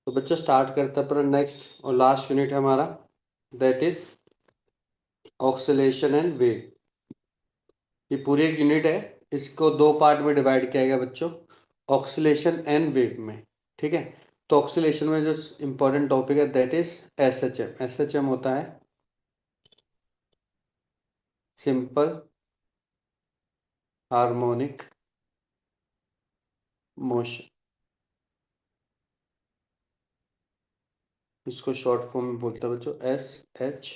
तो बच्चों स्टार्ट करते हैं अपना नेक्स्ट और लास्ट यूनिट है हमारा, that is oscillation and wave. ये पूरी एक यूनिट है, इसको दो पार्ट में डिवाइड किया गया बच्चों, ऑक्सीलेशन एंड वेव में। ठीक है, तो ऑक्सीलेशन में जो इंपॉर्टेंट टॉपिक है दैट इज एसएचएम। एसएचएम होता है सिंपल हार्मोनिक मोशन। इसको शॉर्ट फॉर्म में बोलते हैं बच्चों S H,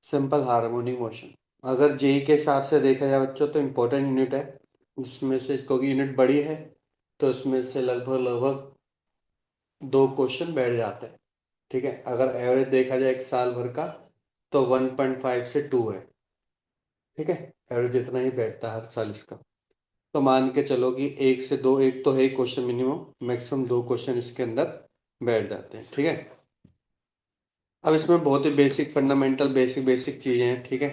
simple harmonic motion. अगर जेई के हिसाब से देखा जाए बच्चों तो इम्पोर्टेंट यूनिट है, जिसमें से क्योंकि यूनिट बड़ी है तो उसमें से लगभग लगभग दो क्वेश्चन बैठ जाते हैं। ठीक है, अगर एवरेज देखा जाए एक साल भर का तो 1.5 से 2 है। ठीक है, एवरेज इतना ही बैठता है हर साल इसका। तो मान के चलो कि एक से दो, एक तो है ही क्वेश्चन मिनिमम, मैक्सिमम दो क्वेश्चन इसके अंदर बैठ जाते हैं। ठीक है, अब इसमें बहुत ही बेसिक फंडामेंटल बेसिक बेसिक चीजें हैं। ठीक है,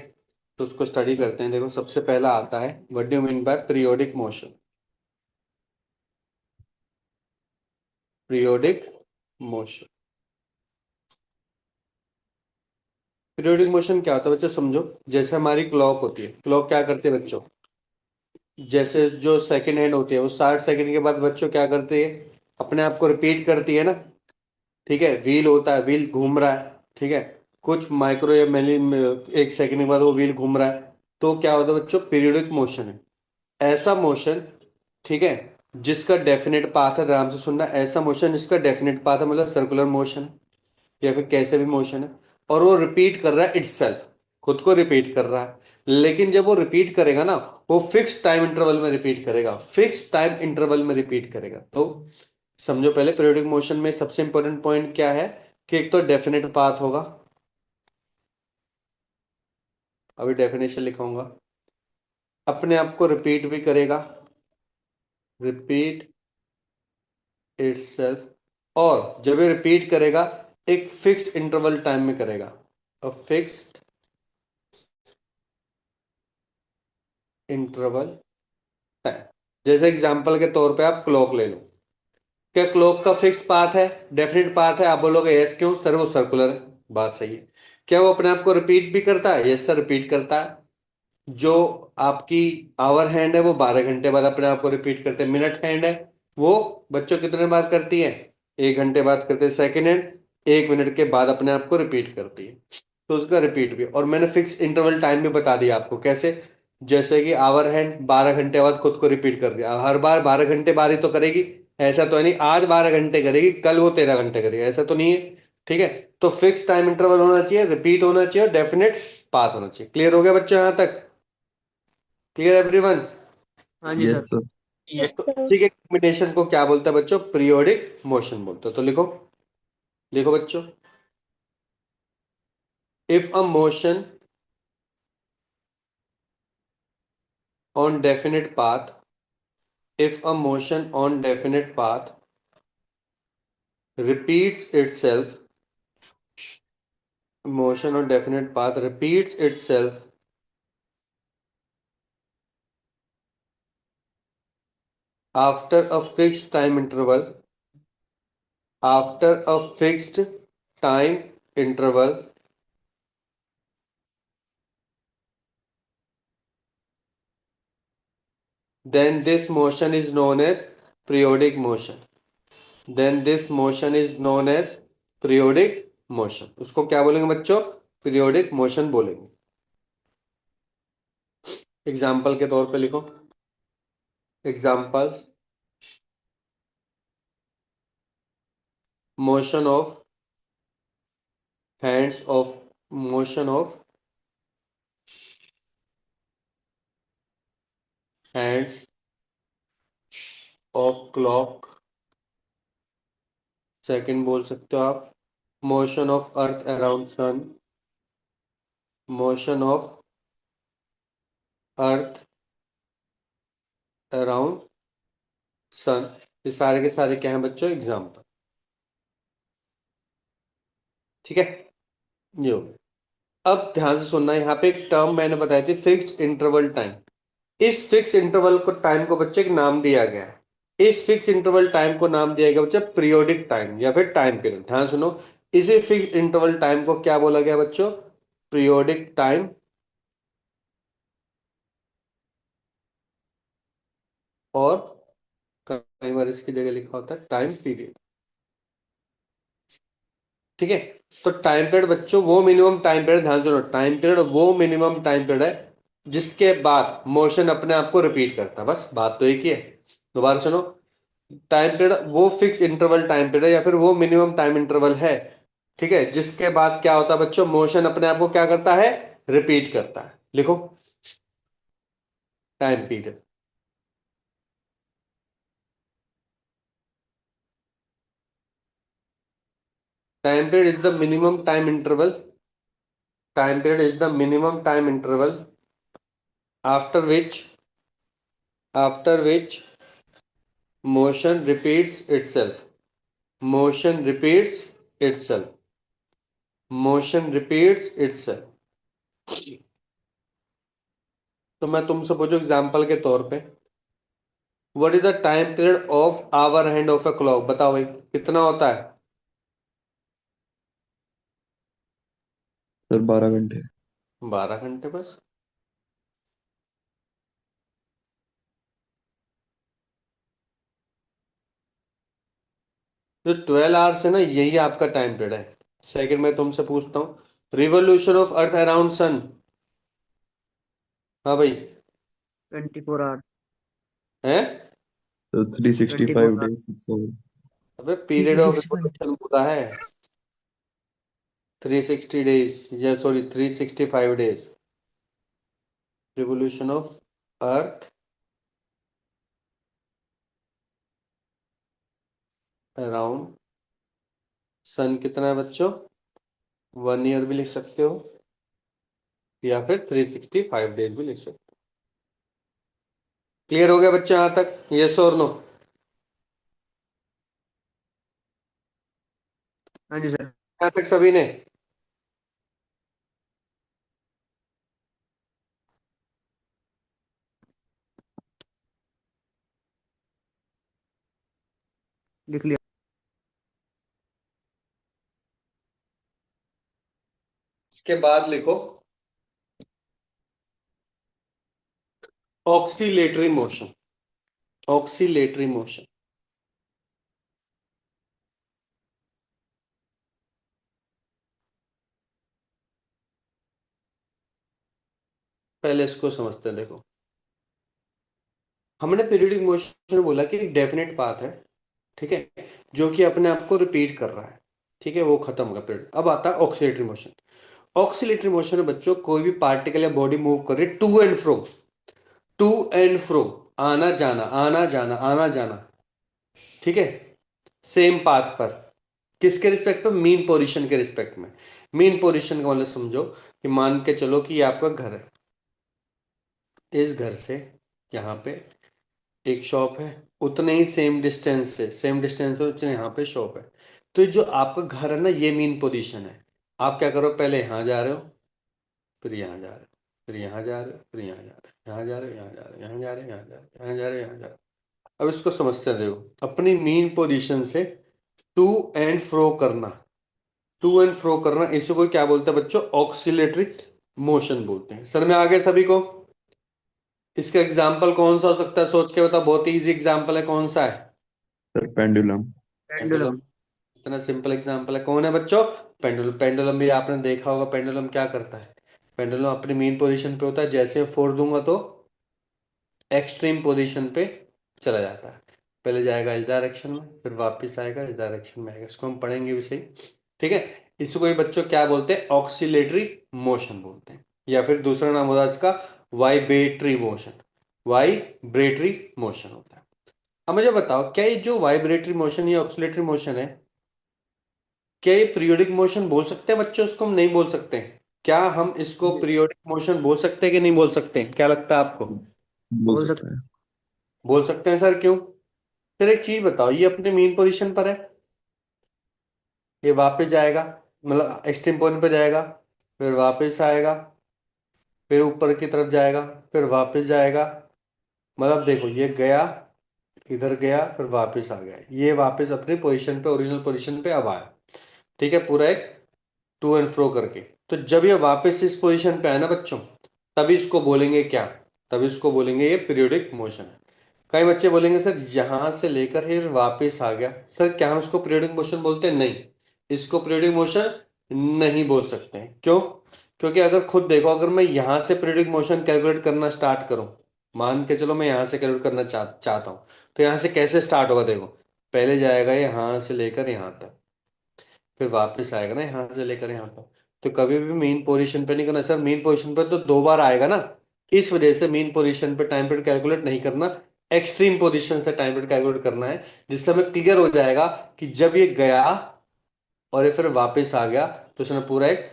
तो उसको स्टडी करते हैं। देखो सबसे पहला आता है what do you mean by periodic motion. Periodic motion, periodic motion क्या होता है बच्चों समझो। जैसे हमारी क्लॉक होती है, क्लॉक क्या करती है बच्चों, जैसे जो सेकंड हैंड होती है वो 60 सेकंड के बाद बच्चों क्या करती है, अपने आप को रिपीट करती है ना। ठीक है, व्हील होता है, व्हील घूम रहा है। ठीक है, कुछ माइक्रो या मिली एक सेकंड के बाद वो व्हील घूम रहा है। तो क्या होता है बच्चों, पीरियोडिक मोशन है। ऐसा मोशन, ठीक है, जिसका डेफिनेट पाथ है, ध्यान से सुनना, ऐसा मोशन जिसका डेफिनेट पाथ है, मतलब सर्कुलर मोशन है या फिर कैसे भी मोशन है, और वो रिपीट कर रहा है इटसेल्फ, खुद को रिपीट कर रहा है। लेकिन जब वो रिपीट करेगा ना, वो फिक्स टाइम इंटरवल में रिपीट करेगा, फिक्स टाइम इंटरवल में रिपीट करेगा। तो समझो पहले पीरियोडिक मोशन में सबसे इंपॉर्टेंट पॉइंट क्या है कि एक तो डेफिनेट पाथ होगा, अभी डेफिनेशन लिखाऊंगा, अपने आप को रिपीट भी करेगा, रिपीट इटसेल्फ, और जब ये रिपीट करेगा एक फिक्स इंटरवल टाइम में करेगा, अ फिक्स्ड इंटरवल टाइम। जैसे एग्जांपल के तौर पे आप क्लॉक ले लो, क्या क्लॉक का फिक्स्ड पाथ है, डेफिनेट पाथ है? आप बोलोगे यस, क्यों सर वो सर्कुलर है। बात सही है। क्या वो अपने आप को रिपीट भी करता है? यस सर, रिपीट करता है। जो आपकी आवर हैंड है वो 12 घंटे बाद अपने आप को रिपीट करते हैं। मिनट हैंड है वो बच्चों कितने बाद करती है, 1 घंटे बाद करते हैं। सेकेंड हैंड 1 मिनट के बाद अपने आप को रिपीट करती है। तो उसका रिपीट भी, और मैंने फिक्स इंटरवल टाइम भी बता दिया आपको कैसे। जैसे कि आवर हैंड 12 घंटे बाद खुद को रिपीट कर दिया, हर बार 12 घंटे बाद ही तो करेगी। ऐसा तो है नहीं आज 12 घंटे करेगी कल वो 13 घंटे करेगी, ऐसा तो नहीं है। ठीक है, तो फिक्स टाइम इंटरवल होना चाहिए, रिपीट होना चाहिए और डेफिनेट पाथ होना चाहिए। क्लियर हो गया बच्चों यहां तक? Clear everyone? हाँ जी यस सर। सर। तो इसी के कॉम्बिनेशन को क्या बोलते हैं बच्चों, पीरियोडिक मोशन बोलते हैं। तो लिखो, लिखो बच्चों, if a motion on definite path, if a motion on definite path repeats itself, motion on definite path repeats itself after a fixed time interval, after a fixed time interval, then this motion is known as periodic motion, then this motion is known as periodic motion। उसको क्या बोलेंगे बच्चों, periodic motion बोलेंगे। Example के तौर पे लिखो, example, motion of hands of, motion of hands of clock. Second बोल सकते हो आप, motion of earth around sun, motion of earth around sun. ये सारे के सारे क्या हैं बच्चों, एग्जाम्पल। ठीक है, ये हो गया। अब ध्यान से सुनना, यहाँ पे एक टर्म मैंने बताई थी, फिक्स्ड इंटरवल टाइम। इस फिक्स इंटरवल को टाइम को बच्चे एक नाम दिया गया है। इस फिक्स इंटरवल टाइम को नाम दिया गया बच्चा पीरियोडिक टाइम या फिर टाइम पीरियड। ध्यान सुनो, इसी फिक्स इंटरवल टाइम को क्या बोला गया बच्चों? पीरियोडिक टाइम, और कई बार इसकी जगह लिखा होता है टाइम पीरियड। ठीक है, तो टाइम पीरियड बच्चों वो मिनिमम टाइम पीरियड, ध्यान सुनो, टाइम पीरियड वो मिनिमम टाइम पीरियड है जिसके बाद मोशन अपने आप को रिपीट करता है। बस बात तो एक ही है। दोबारा सुनो, टाइम पीरियड वो फिक्स इंटरवल टाइम पीरियड या फिर वो मिनिमम टाइम इंटरवल है, ठीक है, जिसके बाद क्या होता है बच्चों? मोशन अपने आप को क्या करता है? रिपीट करता है। लिखो, time period. Time period is the minimum time interval, time period is the minimum time interval after which, after which motion repeats itself, motion repeats itself, motion repeats itself। तो मैं तुमसे पूछूं एग्जांपल के तौर पे, what is the time period of hour hand of a clock? बताओ भाई, कितना होता है? 12 घंटे। 12 घंटे बस। जो 12 आवर्स है ना, यही आपका टाइम पीरियड है। सेकंड में तुमसे पूछता हूँ, revolution of earth around sun. हाँ भाई। 24 आवर। है? तो three sixty 24 five hour. Days 6 hour. अबे three period of sixty five revolution पूरा है, 360 डेज, या sorry 365 days. Revolution of earth around sun कितना है बच्चों? 1 ईयर भी लिख सकते हो, या फिर 365 डेज भी लिख सकते हो। क्लियर हो गया बच्चे यहां तक? यस और नो? हाँ जी सर। यहां तक सभी ने? लिख लिया। इसके बाद लिखो ऑक्सीलेटरी मोशन, ऑक्सीलेटरी मोशन। पहले इसको समझते हैं, देखो, हमने पीरियोडिक मोशन बोला कि एक डेफिनेट पाथ है, ठीक है, जो कि अपने आप को रिपीट कर रहा है, ठीक है, वो खत्म होगा पीरियड। अब आता है ऑक्सीलेटरी मोशन। ऑक्सीलेटरी मोशन में बच्चों कोई भी पार्टिकल या बॉडी मूव कर रही है to and fro, to and fro, आना जाना आना जाना आना जाना, ठीक है, सेम पाथ पर। किसके रिस्पेक्ट में? मीन पोजीशन के रिस्पेक्ट में। मीन पोजीशन का मतलब समझो कि मान के चलो कि ये आपका घर है, इस घर से यहाँ पे एक शॉप है, उतने ही सेम डिस्टेंस से, सेम डिस्टेंस से उतने यहाँ पे शॉप है। तो ये जो आपका घर है ना, ये मीन पोजीशन है। आप क्या करो, पहले यहाँ जा रहे हो, फिर यहाँ जा रहे हो, फिर यहाँ जा रहे हो, फिर यहाँ जा रहे हो, यहाँ जा रहे हो, यहाँ जा रहे हो, यहाँ जा रहे हो, यहाँ जा रहे हो, यहाँ जा रहे हो, यहाँ जा रहे हो। अब इसको समस्या देखो, अपनी मीन पोजीशन से टू एंड फ्रो करना, टू एंड फ्रो करना, इसे कोई क्या बोलते हैं बच्चों? ऑक्सीलेटरी मोशन बोलते हैं। सर में आगे सभी को? इसका एग्जाम्पल कौन सा हो सकता है? सोच के बता, बहुत ही इजी एग्जाम्पल है, कौन सा है? Sir pendulum. पेंडुलम। पेंडुलम। इतना सिंपल एग्जाम्पल है। कौन है बच्चों? पेंडुलम। पेंडुलम भी आपने देखा होगा, पेंडुलम क्या करता है? पेंडुलम अपनी मेन पोजीशन पे होता है, जैसे फोड़ दूंगा तो एक्सट्रीम पोजीशन पे चला जाता है। पहले जाएगा इस डायरेक्शन में, फिर वापस आएगा इस डायरेक्शन में आएगा। इसको हम पढ़ेंगे भी सही, ठीक है। इसको ये बच्चों क्या बोलते हैं? ऑक्सीलेटरी मोशन बोलते हैं, या फिर दूसरा नाम होता है इसका वाइब्रेटरी मोशन, वाइब्रेटरी मोशन होता है। अब मुझे बताओ, क्या ये जो वाइब्रेटरी मोशन या ऑक्सीलेटरी मोशन है, क्या ये पीरियोडिक मोशन बोल सकते हैं बच्चों? इसको हम नहीं बोल सकते? क्या हम इसको जी, पीरियोडिक मोशन बोल सकते हैं कि नहीं बोल सकते? क्या लगता है आपको? बोल बोल सकते। सकता है। बोल सकते हैं सर, क्यों? फिर एक चीज बताओ, ये अपने मेन पोजीशन पर है, ये वापस जाएगा, मतलब एक्सट्रीम पॉइंट पे जाएगा, फिर वापस आएगा, फिर ऊपर की तरफ जाएगा, फिर वापस जाएगा। मतलब देखो, ये गया, इधर गया फिर वापस आ गया, ये वापस अपनी पोजीशन पे, ओरिजिनल पोजीशन पे अब आया। ठीक है, पूरा एक टू एंड फ्रो करके। तो जब ये वापस इस पोजीशन पे आया ना बच्चों, तभी इसको बोलेंगे क्या, तभी इसको बोलेंगे ये पीरियोडिक मोशन है। कई बच्चे बोलेंगे सर यहां से लेकर फिर वापस आ गया, सर क्या हम इसको पीरियोडिक मोशन बोलते हैं? नहीं, इसको पीरियोडिक मोशन नहीं बोल सकते हैं। क्यों? क्योंकि अगर खुद देखो, अगर मैं यहां से पीरियोडिक मोशन कैलकुलेट करना स्टार्ट करूं, मान के चलो मैं यहां से कैलकुलेट करना चाहता हूं, तो यहां से कैसे स्टार्ट होगा? देखो, पहले जाएगा यहां से लेकर यहां तक, फिर वापस आएगा ना यहाँ से लेकर यहाँ तक। तो कभी भी मेन पोजीशन पे नहीं करना सर, मेन पोजीशन पे तो दो बार आएगा ना, इस वजह से मेन पोजीशन पे टाइम पीरियड कैलकुलेट नहीं करना, एक्सट्रीम पोजीशन से टाइम पीरियड कैलकुलेट करना है, जिससे हमें क्लियर हो जाएगा कि जब ये गया और ये फिर वापस आ गया तो उसने पूरा एक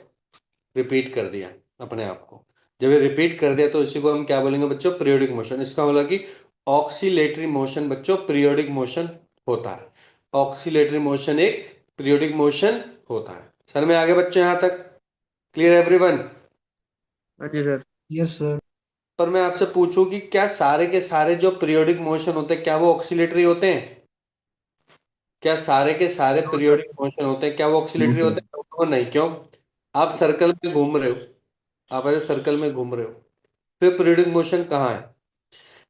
रिपीट कर दिया अपने आप को। जब ये रिपीट कर दिया तो इसी को हम क्या बोलेंगे बच्चों? Periodic motion. इसका मतलब कि ऑक्सीलेटरी मोशन बच्चों पीरियोडिक मोशन होता है। ऑक्सीलेटरी मोशन एक पीरियोडिक मोशन होता है। सर मैं आगे बच्चों यहां तक क्लियर एवरीवन? हाँ जी सर। Yes sir. पर मैं आपसे पूछूं कि क्या सारे के सारे जो पीरियोडिक मोशन होते हैं क्या वो ऑक्सीलेटरी होते हैं? क्या सारे के सारे नो सर। पीरियोडिक मोशन होते हैं क्या वो नो ऑक्सीलेटरी सर। होते हैं? वो नहीं। क्यों? आप सर्कल में घूम रहे हो, आप ऐसे सर्कल में घूम रहे हो, फिर पीरियोडिक मोशन कहाँ है?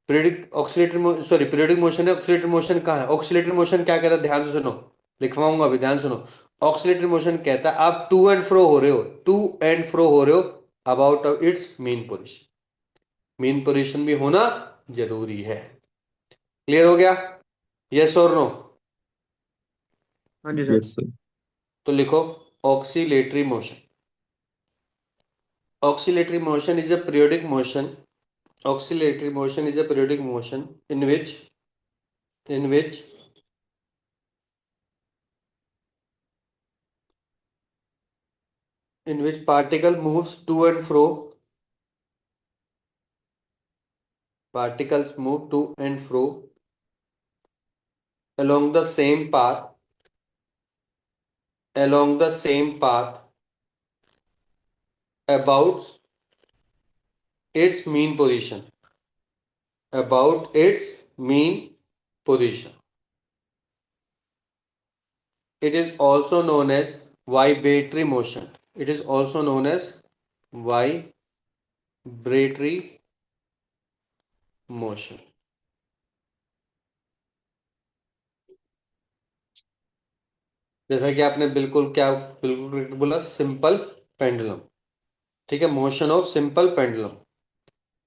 Periodic oscillatory sorry periodic motion है, ऑक्सीलेटरी मोशन कहाँ है? ऑक्सीलेटरी मोशन क्या कहता है? ध्यान से सुनो, लिखवाऊंगा अभी, ध्यान सुनो। ऑक्सीलेटरी मोशन कहता है आप टू एंड फ्रो हो रहे हो, टू एंड फ्रो हो रहे हो about it's main position. Main position भी होना जरूरी है। क्लियर हो गया? यस और नो? हाँ जी सर। Yes sir. तो लिखो oscillatory motion. Oscillatory motion is a periodic motion, oscillatory motion is a periodic motion in which particle moves to and fro, particles move to and fro along the same path, along the same path about its mean position, about its mean position. It is also known as vibratory motion. It is also known as vibratory motion. जैसा कि आपने बिल्कुल क्या बिल्कुल correct बोला, simple pendulum. ठीक है, motion of simple pendulum,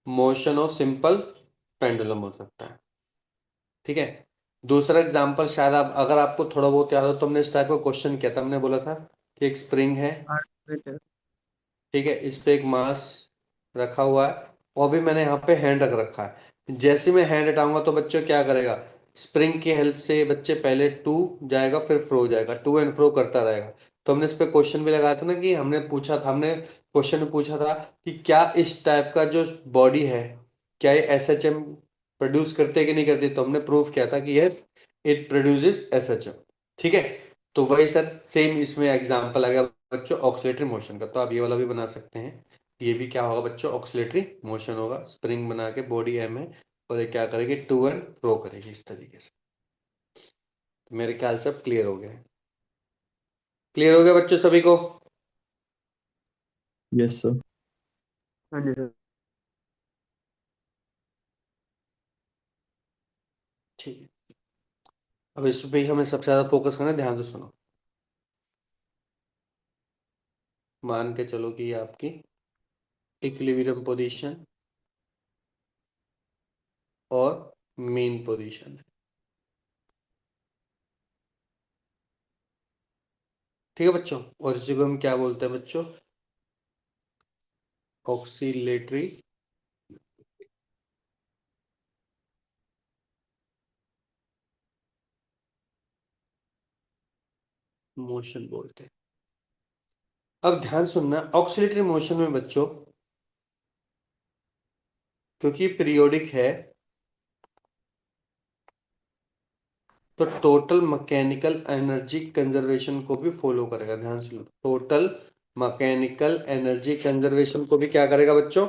motion of simple pendulum हो सकता है। ठीक है, दूसरा एग्जांपल शायद आप, अगर आपको थोड़ा बहुत याद हो, तो हमने इस टाइप का क्वेश्चन किया था। हमने बोला था कि एक स्प्रिंग है, आठ में सर। ठीक है, इस पे एक मास रखा हुआ है और भी मैंने यहाँ पे हैंड रख रखा है। जैसे मैं हैंड हटाऊंगा तो बच्चों क्या करेगा? स्प्रिंग की हेल्प से बच्चे पहले टू जाएगा फिर फ्रो जाएगा, टू एंड फ्रो करता रहेगा। तो हमने इस पे क्वेश्चन भी लगाया था ना, कि हमने पूछा था, हमने क्वेश्चन में पूछा था कि क्या इस टाइप का जो बॉडी है, क्या ये एसएचएम प्रोड्यूस करते हैं कि नहीं करते? तो हमने प्रूव किया था कि यस, इट प्रोड्यूसेस एसएचएम। ठीक है, तो वही सर सेम इसमें एग्जांपल आ गया बच्चों ऑक्सीलेटरी मोशन का। तो आप ये वाला भी बना सकते हैं। ये भी क्या होगा बच्चों? ऑक्सीलेटरी मोशन होगा। स्प्रिंग बना के, बॉडी एम है और ये क्या करेगी? टू एंड फ्रो करेगी इस तरीके से। तो मेरे ख्याल से अब क्लियर हो गया है। क्लियर हो गया बच्चों सभी को? Yes sir. हाँ जी सर। ठीक है, अब इस पे ही हमें सबसे ज्यादा फोकस करना है, ध्यान से सुनो। मान के चलो कि ये आपकी इक्विलिब्रियम पोजीशन और मेन पोजीशन है। ठीक है बच्चों, और इसी को हम क्या बोलते हैं बच्चों? ऑक्सीलेटरी मोशन बोलते हैं। अब ध्यान सुनना, ऑक्सीलेटरी मोशन में बच्चों, क्योंकि पीरियोडिक है, तो टोटल मैकेनिकल एनर्जी कंजर्वेशन को भी फॉलो करेगा। ध्यान से लो, टोटल मैकेनिकल एनर्जी कंजर्वेशन को भी क्या करेगा बच्चों?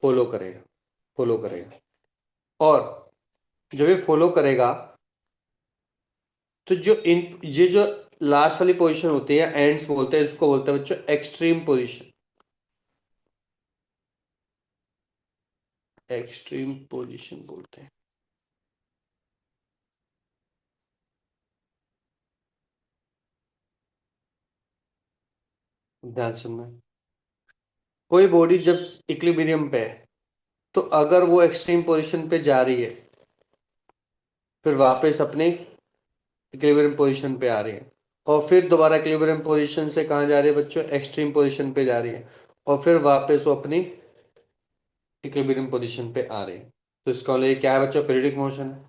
फॉलो करेगा, फॉलो करेगा। और जब ये फॉलो करेगा तो जो इन ये जो लास्ट वाली पोजीशन होती है एंड्स बोलते हैं, इसको बोलते हैं बच्चों एक्सट्रीम पोजीशन। एक्सट्रीम पोजीशन बोलते हैं। ध्यान सुनना, कोई बॉडी जब इक्विलिब्रियम पे है तो अगर वो एक्सट्रीम पोजीशन पे जा रही है फिर वापस अपने इक्विलिब्रियम पोजीशन पे आ रही है, और फिर दोबारा इक्विलिब्रियम पोजीशन से कहाँ जा रही है बच्चों, एक्सट्रीम पोजीशन पे जा रही है, और फिर वापस वो अपनी इक्विलिब्रियम पोजीशन पे आ रही है। तो इसका लिए क्या है बच्चों, पीरियोडिक मोशन है।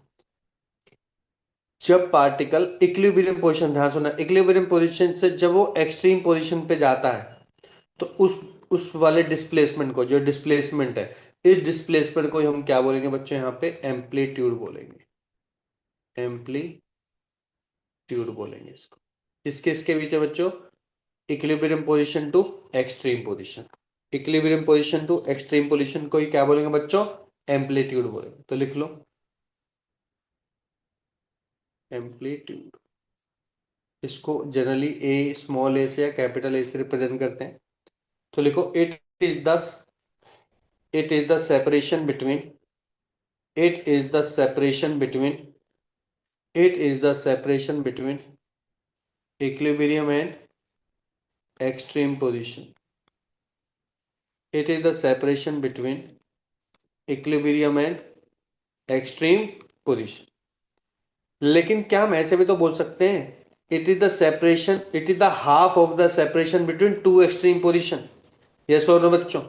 जब पार्टिकल इक्विलिब्रियम पोजीशन, ध्यान सुनना, इक्विलिब्रियम पोजीशन से जब वो एक्सट्रीम पोजीशन पे जाता है तो उस वाले डिस्प्लेसमेंट को, जो डिस्प्लेसमेंट है, इस डिस्प्लेसमेंट को हम क्या बोलेंगे बच्चों, यहाँ पे एम्पलीट्यूड बोलेंगे। एम्पलीट्यूड बोलेंगे इसको। किसके इसके बीच है बच्चों, equilibrium position to extreme position. Equilibrium position to extreme position को ही क्या बोलेंगे बच्चों, एम्पलीट्यूड बोलेंगे। तो लिख लो एम्पलीट्यूड। इसको जनरली ए, स्मॉल ए से या कैपिटल ए से रिप्रेजेंट करते हैं। तो लिखो it is the separation between it is the separation between it is the separation between equilibrium and extreme position. It is the separation between equilibrium and extreme position. लेकिन क्या हम ऐसे भी तो बोल सकते हैं, it is the separation, it is the half of the separation between two extreme position. Yes और नो बच्चों,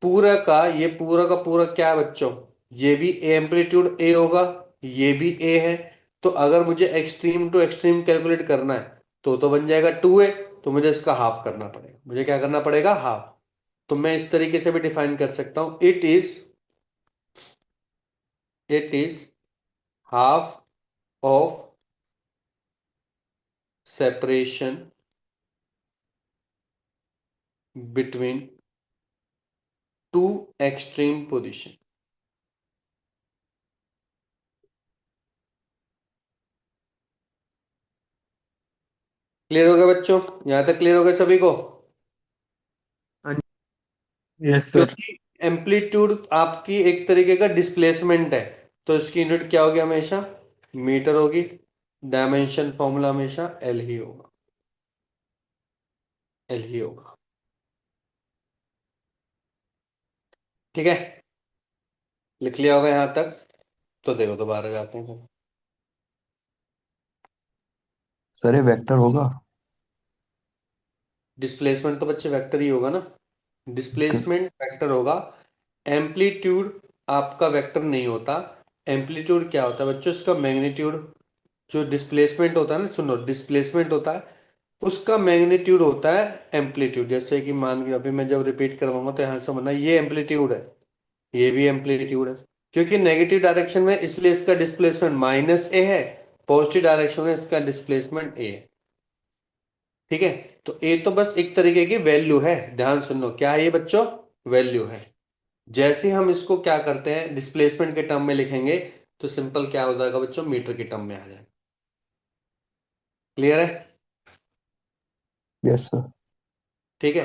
पूरा का पूरा क्या है बच्चों, ये भी एम्पलीट्यूड ए होगा, ये भी ए है। तो अगर मुझे एक्सट्रीम टू एक्सट्रीम कैलकुलेट करना है तो बन जाएगा 2a। तो मुझे इसका हाफ करना पड़ेगा, मुझे क्या करना पड़ेगा, हाफ। तो मैं इस तरीके से भी डिफाइन कर सकता हूं, it is half of separation between two extreme position. Clear हो गया बच्चों, यहां तक क्लियर हो गया सभी को। हाँ जी। Yes sir. क्योंकि एम्पलीट्यूड आपकी एक तरीके का डिस्प्लेसमेंट है, तो इसकी यूनिट क्या होगी, हमेशा मीटर होगी। डायमेंशन फॉर्मूला हमेशा एल ही होगा, एल ही होगा। ठीक है, लिख लिया होगा यहां तक। तो देखो दोबारा जाते हैं। सर ये वेक्टर होगा। डिस्प्लेसमेंट तो बच्चे वेक्टर ही होगा ना, Okay. डिस्प्लेसमेंट वेक्टर होगा। एम्पलीट्यूड आपका वेक्टर नहीं होता। एम्पलीट्यूड क्या होता है बच्चों, इसका मैग्नीट्यूड। जो डिस्प्लेसमेंट होता है ना, सुनो, डिस्प्लेसमेंट होता है उसका मैग्नीट्यूड होता है एम्पलीट्यूड। जैसे कि मान के अभी मैं जब रिपीट करवाऊंगा तो यहां से समझना, ये एम्पलीट्यूड है, ये भी एम्पलीट्यूड है। क्योंकि नेगेटिव डायरेक्शन में इसलिए इसका डिस्प्लेसमेंट -a है, पॉजिटिव डायरेक्शन में इसका डिस्प्लेसमेंट a है। ठीक है, तो a तो बस एक तरीके की वैल्यू है। ध्यान सुनो, क्या है ये बच्चों, वैल्यू है। जैसे ही हम इसको क्या करते हैं, डिस्प्लेसमेंट के टर्म में लिखेंगे तो सिंपल क्या हो जाएगा बच्चों, मीटर के टर्म में आ जाएगा। क्लियर है। Yes sir. ठीक है,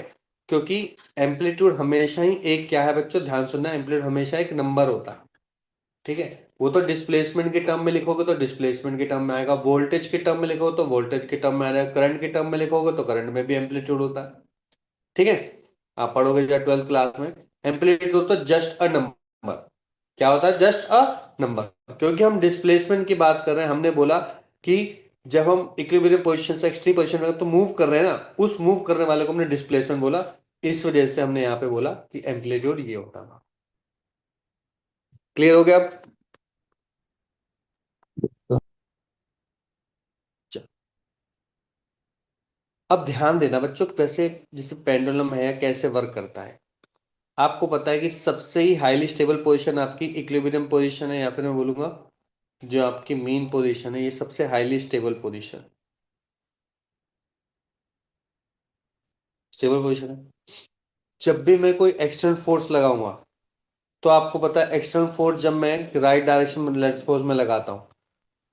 क्योंकि एम्पलीट्यूड हमेशा ही एक क्या है बच्चों, ध्यान सुनना, एम्पलीट्यूड हमेशा एक नंबर होता है। ठीक है, वो तो डिस्प्लेसमेंट के टर्म में लिखोगे तो डिस्प्लेसमेंट के टर्म में आएगा, वोल्टेज के टर्म में लिखोगे तो वोल्टेज के टर्म में आएगा, करंट के टर्म में लिखोगे तो करंट में भी एम्पलीट्यूड होता है। ठीक है, आप पढ़ोगे जब 12th क्लास में, एम्पलीट्यूड तो जस्ट अ नंबर। क्या होता है, जस्ट अ नंबर। क्योंकि हम डिस्प्लेसमेंट की बात कर रहे हैं, हमने बोला कि जब हम इक्विलिब्रियम पोजीशन से एक्सट्रीम पोजीशन में तो मूव कर रहे हैं ना, उस मूव करने वाले को हमने डिस्प्लेसमेंट बोला। इस वजह से हमने यहां पे बोला कि एम्पलीट्यूड ये होता है। क्लियर हो गया अब। चलो, अब ध्यान देना बच्चों, वैसे जैसे पेंडुलम है कैसे वर्क करता है। आपको पता है कि सबसे ही हाईली स्टेबल पोजीशन आपकी इक्विलिब्रियम पोजीशन है, या फिर मैं बोलूंगा जो आपकी मीन पोजीशन है, ये सबसे highly stable position, stable position है। जब भी मैं कोई एक्सटर्नल फोर्स लगाऊंगा तो आपको पता है एक्सटर्नल फोर्स जब मैं राइट डायरेक्शन में लेट्स सपोज में लगाता हूँ,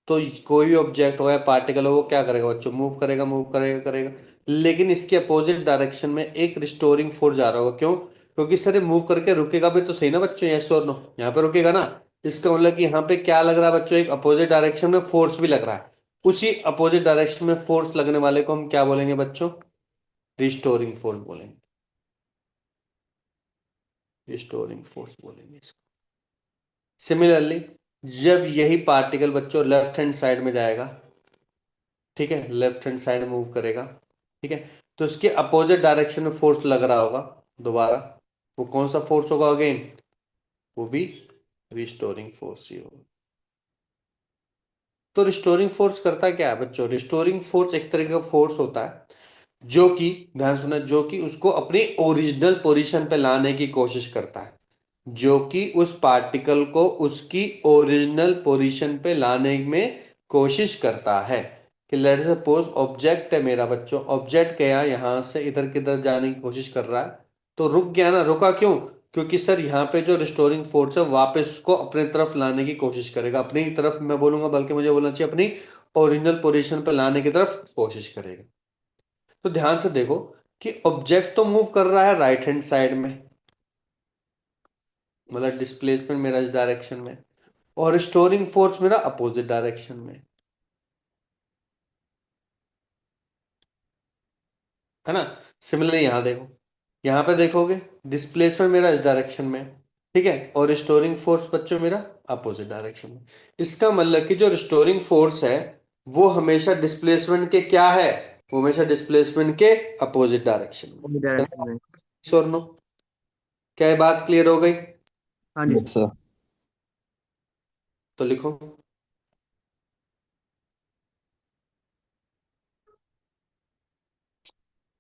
तो कोई भी ऑब्जेक्ट हो या पार्टिकल हो वो क्या करेगा बच्चों, मूव करेगा, मूव करेगा करेगा। लेकिन इसके अपोजिट डायरेक्शन में एक रिस्टोरिंग फोर्स जा रहा होगा, क्यों? क्योंकि सर ये मूव करके रुकेगा भी तो सही ना बच्चों, यस और नो, यहाँ पे रुकेगा ना। इसका मतलब कि यहाँ पे क्या लग रहा है बच्चों, एक अपोजिट डायरेक्शन में फोर्स भी लग रहा है। उसी अपोजिट डायरेक्शन में फोर्स लगने वाले को हम क्या बोलेंगे बच्चों? रिस्टोरिंग फोर्स बोलेंगे, रिस्टोरिंग फोर्स बोलेंगे इसको। सिमिलरली जब यही पार्टिकल बच्चों लेफ्ट हैंड साइड में जाएगा, ठीक है, लेफ्ट हैंड साइड मूव करेगा, ठीक है, तो इसके अपोजिट डायरेक्शन में फोर्स लग रहा होगा दोबारा। वो कौन सा फोर्स होगा अगेन? वो भी रिस्टोरिंग फोर्स ही होगा। तो रिस्टोरिंग फोर्स करता क्या है बच्चों? रिस्टोरिंग फोर्स एक तरह का फोर्स होता है जो कि, ध्यान सुना, जो कि उसको अपनी ओरिजिनल पोजीशन पे लाने की कोशिश करता है, जो कि उस पार्टिकल को उसकी ओरिजिनल पोजीशन पे लाने में कोशिश करता है। कि लेट सपोज ऑब्जेक्ट है मेरा बच्चों, ऑब्जेक्ट गया यहां से इधर किधर जाने की कोशिश कर रहा है, तो रुक गया ना, रुका क्यों? क्योंकि सर यहाँ पे जो रिस्टोरिंग फोर्स है वापस उसको अपने तरफ लाने की कोशिश करेगा, अपनी तरफ मैं बोलूंगा, बल्कि मुझे बोलना चाहिए अपनी ओरिजिनल पोजीशन पे लाने की तरफ कोशिश करेगा। तो ध्यान से देखो कि ऑब्जेक्ट तो मूव कर रहा है राइट हैंड साइड में, मतलब डिस्प्लेसमेंट मेरा इस डायरेक्शन में, और स्टोरिंग फोर्स मेरा अपोजिट डायरेक्शन में, है ना। सिमिलरली यहां देखो, यहां पे देखोगे डिस्प्लेसमेंट मेरा इस डायरेक्शन में, ठीक है, और स्टोरिंग फोर्स बच्चों मेरा अपोजिट डायरेक्शन में। इसका मतलब कि जो रिस्टोरिंग फोर्स है वो हमेशा डिस्प्लेसमेंट के क्या है? वो हमेशा डिस्प्लेसमेंट के अपोजिट डायरेक्शन में। डायरेक्शन में। Yes or no? क्या ये बात क्लियर हो गई? हाँ जी यस सर। तो लिखो,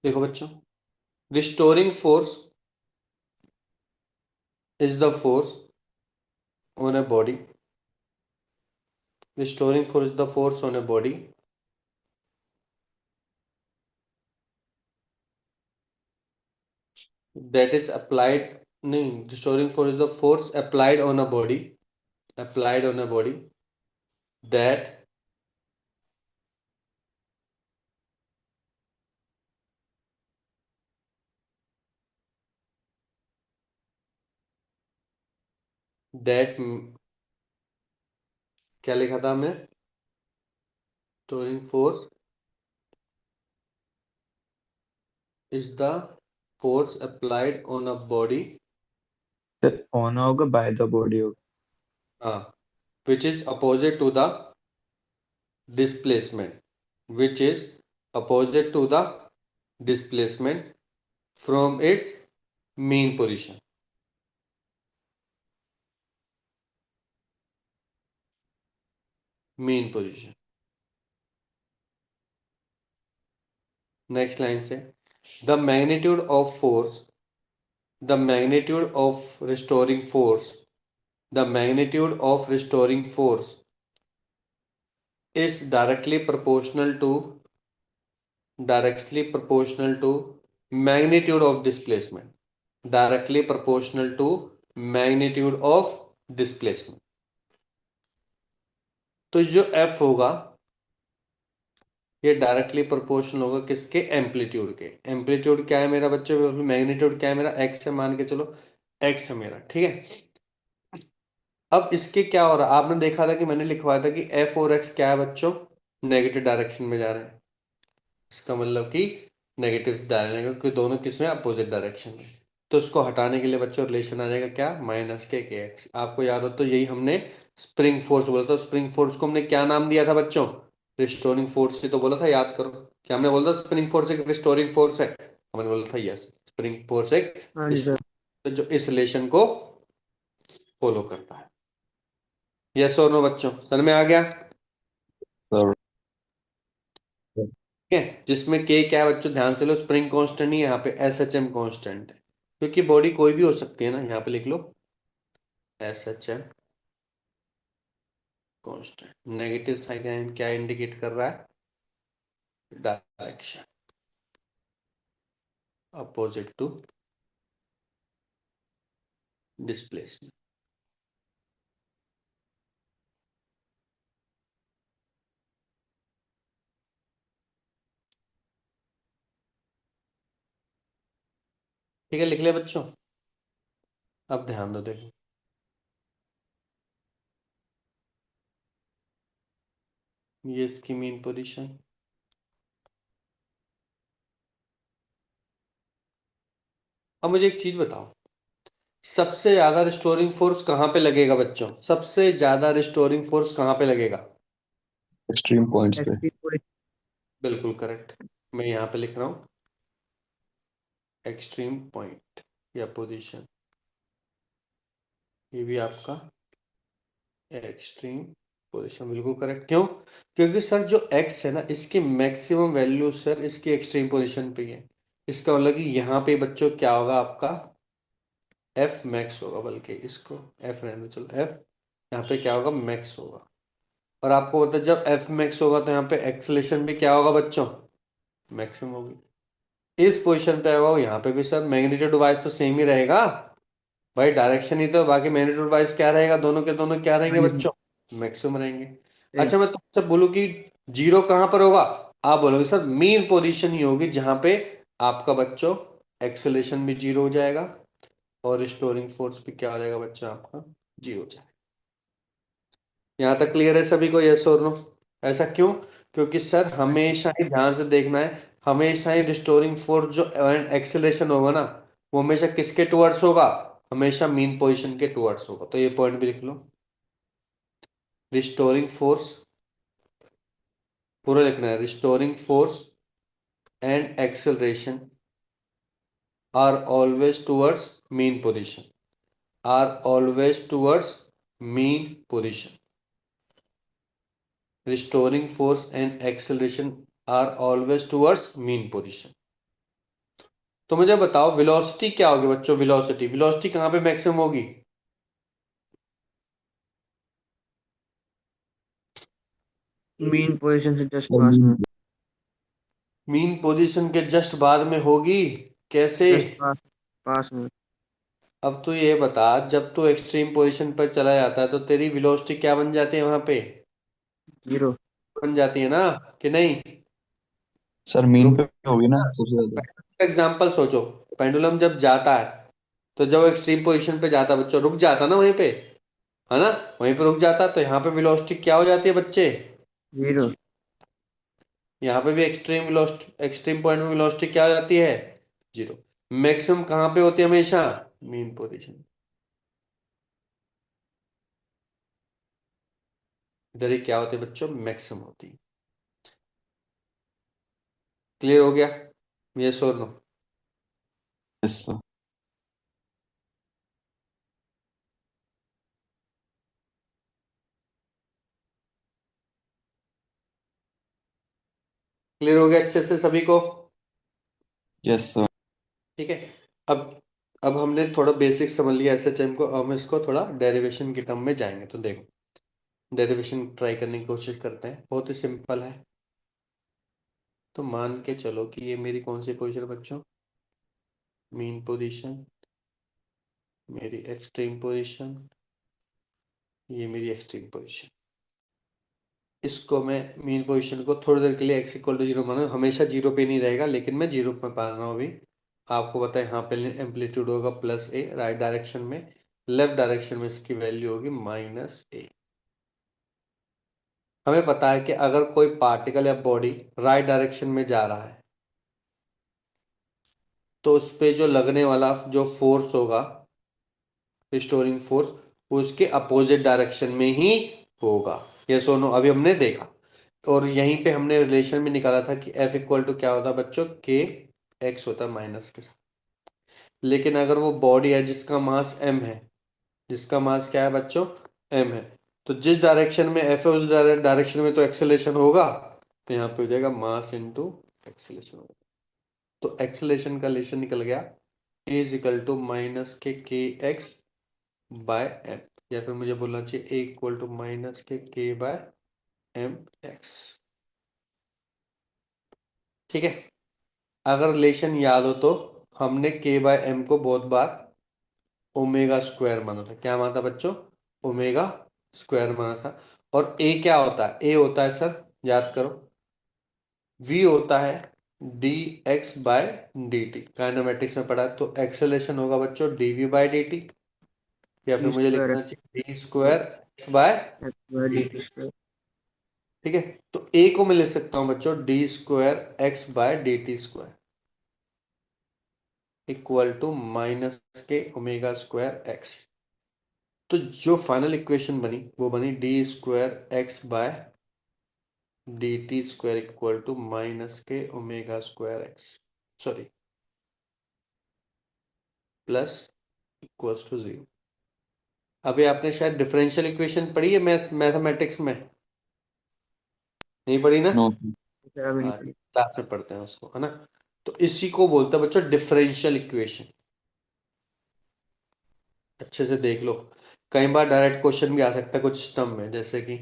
देखो बच्चों, restoring force is the force on a body. Restoring force is the force on a body that is applied. No, restoring force is the force applied on a body. Applied on a body that that क्या लिखा था मैं? Restoring force is the force applied on a body. Sir होना होगा by the body होगा। हाँ, which is opposite to the displacement. Which is opposite to the displacement from its mean position. Mean position. Next line से, the magnitude of force, the magnitude of restoring force, the magnitude of restoring force is directly proportional to magnitude of displacement, directly proportional to magnitude of displacement. तो जो F होगा ये directly proportional होगा किसके? Amplitude के। Amplitude क्या है मेरा बच्चों? मैग्नीट्यूड क्या है मेरा? एक्स है, मान के चलो एक्स है मेरा, ठीक है। अब इसके क्या हो रहा है, आपने देखा था कि मैंने लिखवाया था कि एफ और एक्स क्या है बच्चों? नेगेटिव डायरेक्शन में जा रहे हैं। इसका मतलब कि नेगेटिव डायरेक्शन, क्योंकि दोनों किसमें? अपोजिट डायरेक्शन में। तो इसको हटाने के लिए बच्चों रिलेशन आ जाएगा क्या? Minus K x. आपको याद हो तो यही हमने स्प्रिंग फोर्स बोला था। स्प्रिंग फोर्स को हमने क्या नाम दिया था बच्चों? रिस्टोरिंग फोर्स ही तो बोला था, याद करो। क्या हमने बोला था? स्प्रिंग फोर्स एक रिस्टोरिंग फोर्स है। हमने बोला था यस, स्प्रिंग फोर्स एक हाँ जी सर। जो इस रिलेशन को फॉलो करता है। यस और नो बच्चों, समझ में आ गया? सर ठीक है, जिसमें के क्या है बच्चों? ध्यान से लो, स्प्रिंग कांस्टेंट नहीं है यहाँ पे, एस एच एम कॉन्स्टेंट है, क्योंकि बॉडी कोई भी हो सकती है ना। यहाँ पे लिख लो S H M constant. Negative sign क्या इंडिकेट कर रहा है? Direction opposite to displacement. ठीक है, लिख लिया बच्चों? अब ध्यान दो, देखो ये इसकी मीन पोजीशन, अब मुझे एक चीज बताओ, सबसे ज्यादा रिस्टोरिंग फोर्स कहाँ पे लगेगा बच्चों? सबसे ज्यादा रिस्टोरिंग फोर्स कहाँ पे लगेगा? एक्सट्रीम पॉइंट्स पे। Extreme position. बिल्कुल करेक्ट। मैं यहाँ पे लिख रहा हूँ एक्सट्रीम पॉइंट या पोजीशन, ये भी आपका एक्सट्रीम पोजीशन बिल्कुल करेक्ट। क्यों? क्योंकि सर जो एक्स है ना, इसकी मैक्सिमम वैल्यू सर इसकी एक्सट्रीम पोजीशन पे ही है। इसका मतलब कि यहाँ पे बच्चों क्या होगा आपका एफ मैक्स होगा, बल्कि इसको एफ रहने दो, चलो एफ, यहाँ पे क्या होगा मैक्स होगा। और आपको पता है जब एफ मैक्स होगा तो यहाँ पे एक्सलेशन भी क्या होगा बच्चों? मैक्सिमम होगी। इस पोजीशन पे होगा, यहाँ पे भी सर मैग्नीट्यूड वाइज तो सेम ही रहेगा भाई, डायरेक्शन ही तो, बाकी मैग्नीट्यूड वाइज क्या रहेगा, दोनों के दोनों क्या रहेंगे सेम बच्चों? मैक्सिमम रहेंगे। सेम। अच्छा मैं तुमसे बोलूं कि जीरो कहां पर होगा, आप बोलोगे सर मीन पोजीशन ही होगी जहां पे आपका बच्चों एक्सेलेरेशन भी जीरो हो जाएगा और रिस्टोरिंग फोर्स भी क्या हो जाएगा बच्चों आपका? जीरो हो जाएगा। यहाँ तक क्लियर है सभी को, यस और नो? ऐसा क्यों? क्योंकि सर हमेशा ही ध्यान से देखना है, हमेशा ही रिस्टोरिंग फोर्स जो एक्सेलेरेशन होगा ना, वो हमेशा किसके टुवर्ड्स होगा? हमेशा मीन पोजीशन के टुवर्ड्स होगा। तो ये पॉइंट भी लिख लो, रिस्टोरिंग फोर्स, पूरा लिखना है, restoring force and acceleration are always towards mean position, are always towards mean position. Restoring force and acceleration are always towards mean position. तो मुझे बताओ वेलोसिटी क्या होगी बच्चों? वेलोसिटी, वेलोसिटी कहां पे मैक्सिमम होगी? मीन पोजीशन से जस्ट और पास में। मीन पोजीशन के जस्ट बाद में होगी। कैसे? जस्ट पास, पास में। अब तू ये बता, जब तू एक्सट्रीम पोजीशन पर चला जाता है तो तेरी वेलोसिटी क्या बन जाती है वहां पे? जीरो। बन जाती है ना, कि नहीं? सर मीन रुक, पे होगी ना सबसे ज्यादा। एग्जाम्पल सोचो, पेंडुलम जब जाता है तो जब एक्सट्रीम पोजीशन पे जाता है बच्चों, रुक जाता ना वहीं पे, है ना? वहीं पे रुक जाता, तो यहाँ पे वेलोसिटी क्या हो जाती है बच्चे? जीरो। जी। यहाँ पे भी एक्सट्रीम वेलोसिटी, एक्सट्रीम पॉइंट में वेलोसिटी क्या हो जाती है? जीरो। मैक्सिमम कहाँ पे होती है हमेशा? Mean position. इधर ही क्या होती है बच्चों? मैक्सिमम होती है। क्लियर हो गया? यस और नो? Yes sir. क्लियर हो गया अच्छे से सभी को? Yes sir. ठीक है। अब अब हमने थोड़ा बेसिक समझ लिया एसएचएम को, अब हम इसको थोड़ा डेरिवेशन के टर्म में जाएंगे। तो देखो, डेरिवेशन ट्राई करने की कोशिश करते हैं, बहुत ही सिंपल है। तो मान के चलो कि ये मेरी कौन सी पोजीशन बच्चों? मीन पोजीशन, मेरी एक्सट्रीम पोजीशन, ये मेरी एक्सट्रीम पोजीशन। इसको मैं मीन पोजीशन को थोड़ी देर के लिए एक्स इक्वल टू जीरो माना, हमेशा जीरो पे नहीं रहेगा लेकिन मैं जीरो पे पा रहा हूँ अभी। आपको पता है यहाँ पे एम्पलीट्यूड होगा प्लस ए राइट डायरेक्शन में, लेफ्ट डायरेक्शन में इसकी वैल्यू होगी माइनस ए। हमें पता है कि अगर कोई पार्टिकल या बॉडी राइट डायरेक्शन में जा रहा है तो उस पे जो लगने वाला जो फोर्स होगा, रिस्टोरिंग फोर्स, वो उसके अपोजिट डायरेक्शन में ही होगा। ये सोनो अभी हमने देखा। और यहीं पे हमने रिलेशन भी निकाला था कि F इक्वल टू क्या होता है बच्चों? के एक्स होता है माइनस के साथ। लेकिन अगर वो बॉडी है जिसका मास m है, जिसका मास क्या है बच्चों? m है, तो जिस डायरेक्शन में F है उस डायरेक्शन में तो एक्सेलेरेशन होगा। तो यहाँ पे हो जाएगा मास इनटू एक्सेलेरेशन होगा। तो एक्सेलेरेशन का रिलेशन निकल गया A is equal to minus K X by M, या फिर मुझे बोलना चाहिए A इक्वल टू माइनस के बाय एम एक्स। ठीक है। अगर रिलेशन याद हो तो हमने के बाय एम को बहुत बार ओमेगा स्क्वायर माना था। क्या माना था बच्चों? ओमेगा स्क्वायर माना था। और ए क्या होता है? ए होता है सर, याद करो, वी होता है D x by D T, kinematics में पढ़ा है, तो एक्सेलरेशन होगा बच्चों डीवी बाय डी टी, या फिर डी मुझे स्क्वायर लिखना चाहिए D square x by X by D D T T. Square. ठीक है, तो ए को मैं लिख सकता हूं बच्चों d square x by D T square equal to minus के ओमेगा स्क्वायर एक्स। तो जो फाइनल इक्वेशन बनी वो बनी d square x by D T square equal to minus के omega square x, sorry plus equals to zero. अभी आपने शायद डिफरेंशियल इक्वेशन पढ़ी है मैथमेटिक्स में, नहीं पढ़ी ना? नो सर अभी नहीं हाँ, पड़ी। क्लास में पढ़ते हैं उसको, है ना? तो इसी को बोलते हैं बच्चों डिफरेंशियल इक्वेशन। अच्छे से देख लो, कई बार डायरेक्ट क्वेश्चन भी आ सकता है कुछ सिस्टम में, जैसे कि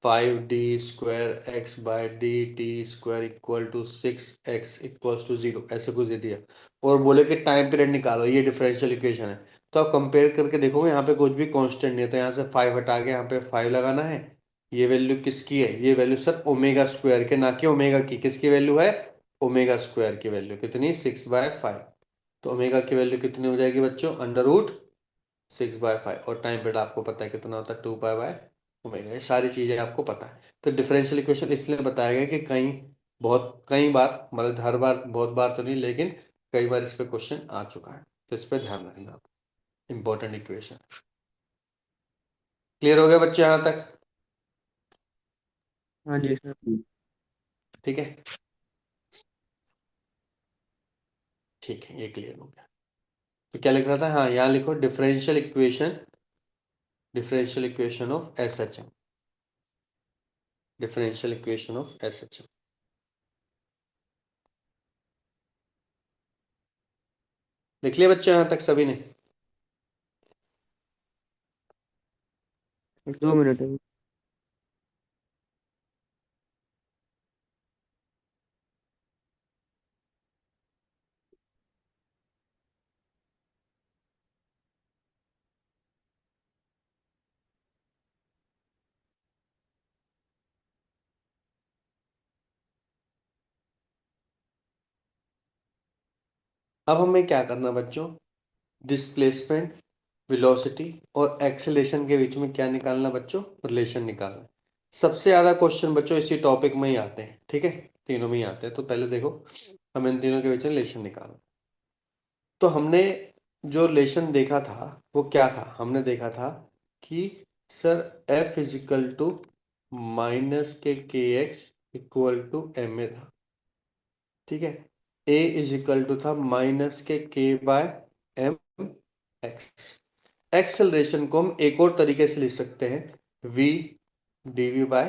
5d² X by D T square equal to 6x equals to 0, ऐसे कुछ दे दिया और बोले कि टाइम पीरियड निकालो, ये डिफरेंशियल इक्वेशन है। तो आप कंपेयर करके देखोगे यहाँ पे कुछ भी कांस्टेंट नहीं है, तो यहाँ से 5 हटा के यहाँ पे 5 लगाना है। ये वैल्यू किसकी है? ये वैल्यू सर ओमेगा स्क्वायर के, ना कि ओमेगा की। किसकी वैल्यू है? ओमेगा स्क्वायर की वैल्यू कितनी? 6/5। तो ओमेगा की वैल्यू कितनी हो जाएगी बच्चों? √6/5। और टाइम पीरियड आपको पता है कितना होता है? 2π/ओमेगा। ये सारी चीजें आपको पता है। तो डिफरेंशियल इक्वेशन इसलिए बताया गया कि कई बार, मतलब हर बार, बहुत बार तो नहीं, लेकिन कई बार इस पे क्वेश्चन आ चुका है, तो इस पे ध्यान रखना आप। Important equation. क्लियर हो गया बच्चे यहाँ तक? हाँ जी सर। ठीक है, ठीक है, ये क्लियर हो गया। तो क्या लिख रहा था? हाँ, यहाँ लिखो differential equation, differential equation of S H M, differential equation of S H M. लिख लिया बच्चे यहाँ तक सभी ने? 2 मिनट है। अब हमें क्या करना बच्चों? डिस्प्लेसमेंट, वेलोसिटी और एक्सेलेरेशन के बीच में क्या निकालना बच्चों? रिलेशन निकालना। सबसे ज्यादा क्वेश्चन बच्चों इसी टॉपिक में ही आते हैं, ठीक है? तीनों में ही आते हैं। तो पहले देखो, हम इन तीनों के बीच में रिलेशन निकालना। तो हमने जो रिलेशन देखा था वो क्या था? हमने देखा था कि sir F is equal to minus K KX equal to MA था, ठीक है? A इजिकल टू था minus K K/M x. Acceleration को हम एक और तरीके से लिख सकते हैं, V dV बाय,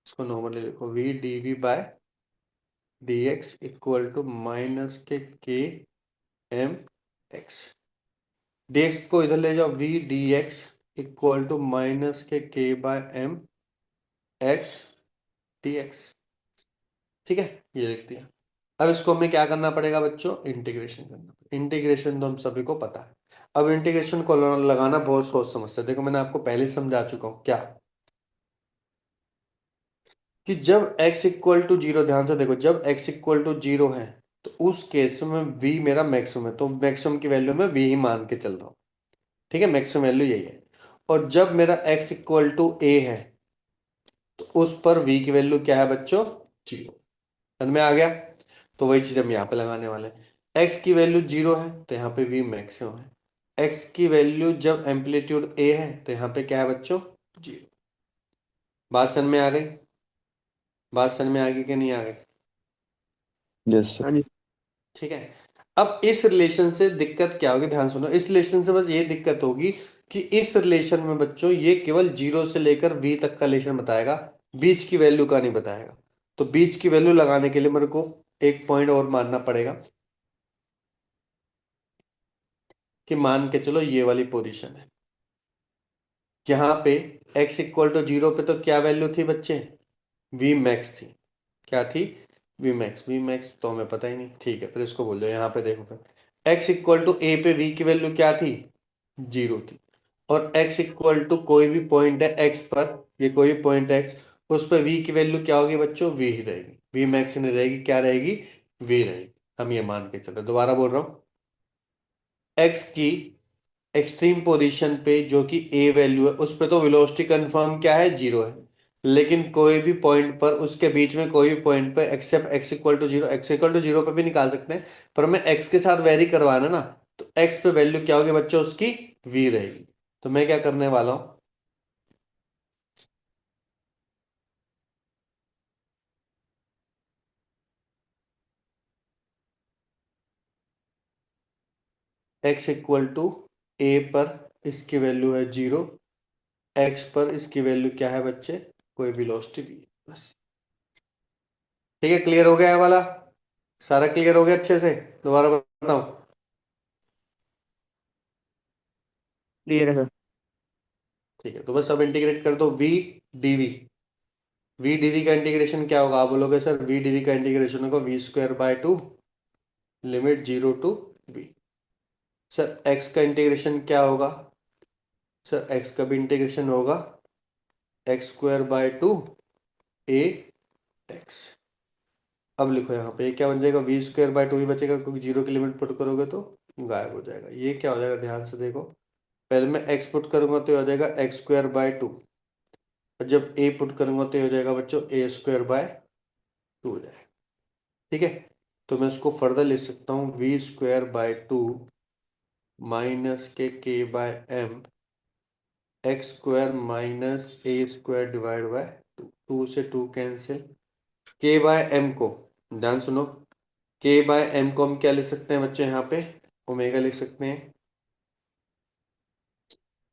इसको नॉर्मली लिखो, V dV बाय dx equal to minus K K/M x. dx को इधर ले जाओ, V dx equal to minus K K/M x dx। ठीक है, ये लिख दिया। अब इसको हमें क्या करना पड़ेगा बच्चों? इंटीग्रेशन करना पड़ेगा। इंटीग्रेशन तो हम सभी को पता है। अब इंटीग्रेशन को लगाना बहुत सोच समझ से। देखो मैंने आपको पहले ही समझा चुका हूं क्या, कि जब x इक्वल टू जीरो, ध्यान से देखो, जब x इक्वल टू जीरो है तो उस केस में v मेरा मैक्सिमम है, तो मैक्सिमम की वैल्यू में v ही मान के चल रहा हूं, ठीक है? मैक्सिमम वैल्यू यही है। और जब मेरा x इक्वल टू a है तो उस पर v की वैल्यू क्या है बच्चों? 0। समझ में आ गया? तो वही चीज हम यहाँ पे लगाने वाले हैं। x की वैल्यू 0 है तो यहाँ पे v मैक्सिमम है। x की वैल्यू जब एम्पलीट्यूड a है तो यहाँ पे क्या है बच्चों? 0। बात समझ में आ गई? बात समझ में आ गई कि नहीं आ गई? Yes sir. हाँ जी। ठीक है। अब इस रिलेशन से दिक्कत क्या होगी? ध्यान सुनो, इस रिलेशन से बस ये दिक्कत होगी कि इस रिलेशन में बच्चों ये केवल 0 से लेकर v तक का रिलेशन बताएगा, बीच की वैल्यू का नहीं बताएगा। तो बीच की वैल्यू लगाने के लिए मेरे को एक पॉइंट और मानना पड़ेगा, कि मान के चलो ये वाली पोजीशन है, यहाँ पे x इक्वल टू 0 पे तो क्या वैल्यू थी बच्चे? v मैक्स थी। क्या थी? v max. v मैक्स तो हमें पता ही नहीं, ठीक है, फिर इसको बोल दो। यहाँ पे देखो, फिर x इक्वल टू a पे v की वैल्यू क्या थी? 0 थी। और x इक्वल टू कोई भी पॉइंट है x पर, ये कोई भी पॉइंट है x, उस पर v की वैल्यू क्या होगी बच्चों, v ही रहेगी, v मैक्स नहीं रहेगी, क्या रहेगी, v रहेगी। हम ये मान के चल रहे, दोबारा बोल रहा हूं, x की एक्सट्रीम पोजीशन पे जो कि a वैल्यू है उस पे तो वेलोसिटी कंफर्म क्या है, जीरो है। लेकिन कोई भी पॉइंट पर, उसके बीच में कोई भी पॉइंट पर, except x equal to zero, x equal to zero पे भी निकाल सकते हैं, पर हमें x के साथ वेरी करवाना ना, तो x पे वैल्यू क्या होगी बच्चों, उसकी v रहेगी। तो मैं क्या करने वाला हूं, x इक्वल टू a पर इसकी वैल्यू है जीरो, x पर इसकी वैल्यू क्या है बच्चे, कोई वेलोसिटी भी है, बस। ठीक है, क्लियर हो गया है वाला, सारा क्लियर हो गया अच्छे से, दोबारा बताऊं। क्लियर है सर। ठीक है, तो बस अब इंटीग्रेट कर दो v dv। v dv का इंटीग्रेशन क्या होगा, आप बोलोगे सर v dv का इंटीग्रेशन होगा v square by two, limit zero to v। Sir x का इंटीग्रेशन क्या होगा, सर x का भी इंटीग्रेशन होगा X square by two A X. अब लिखो यहाँ पे, ये क्या बन जाएगा, वी स्क्वायर बाय टू ही बचेगा, क्योंकि जीरो की लिमिट पुट करोगे तो गायब हो जाएगा। ये क्या हो जाएगा, ध्यान से देखो, पहले मैं एक्स पुट करूंगा तो ये हो जाएगा एक्स स्क्वायर बाय टू, और जब ए पुट करूंगा तो ये हो जाएगा बच्चों ए स्क्वायर बाय टू हो जाएगा। ठीक है, तो मैं इसको फर्दर लिख सकता हूँ, v square by two minus के by M, x square minus A square divide by two, two से two cancel, k by M को, ध्यान सुनो, के बाय एम को हम क्या लिख सकते हैं बच्चे, यहाँ पे ओमेगा लिख सकते हैं,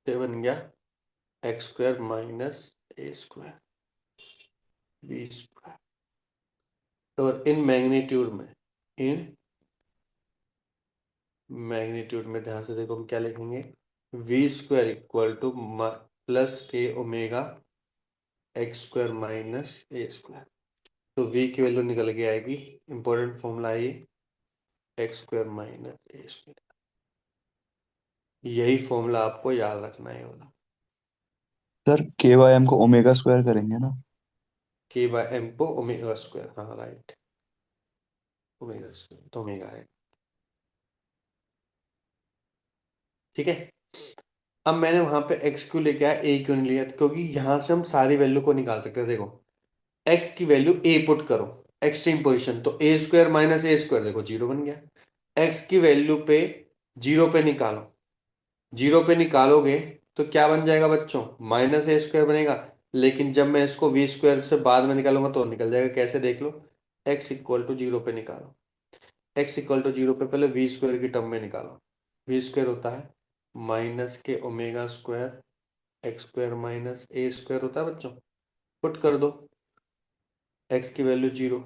तो बन गया एक्स स्क्वायर माइनस ए स्क्वायर बी स्क्वायर। तो इन मैग्नीट्यूड में, इन मैग्नीट्यूड में ध्यान से देखो, हम क्या लिखेंगे, V square equal to plus K omega X square minus A square. तो v की वैल्यू निकल के आएगी, इंपॉर्टेंट फॉर्मूला है ये, एक्स स्क्वायर माइनस ए स्क्वायर। यही फॉर्मूला आपको याद रखना है वाला, सर के वाई एम को ओमेगा स्क्वायर करेंगे ना। के बाय एम को ओमेगा स्क्वायर, हाँ राइट, ओमेगा स्क्वायर तो ओमेगा है। ठीक है, अब मैंने वहां पे x क्यों लेके आया, a क्यों नहीं लिया, क्योंकि यहां से हम सारी वैल्यू को निकाल सकते हैं। देखो x की वैल्यू a पुट करो, एक्सट्रीम पोजीशन, तो ए स्क्वायर माइनस ए स्क्वायर, देखो जीरो बन गया। x की वैल्यू पे जीरो पे निकालो, जीरो पे निकालोगे तो क्या बन जाएगा बच्चों, माइनस ए स्क्वायर बनेगा। लेकिन जब मैं इसको वी स्क्वायर से बाद में निकालूंगा तो निकल जाएगा, कैसे देख लो, x इक्वल टू जीरो पे निकालो, x इक्वल टू जीरो पे पहले वी स्क्वायर की टर्म में निकालो, वी स्क्वायर होता है माइनस के omega square x square minus ए स्क्वायर होता है बच्चों, पुट कर दो, x की वैल्यू जीरो,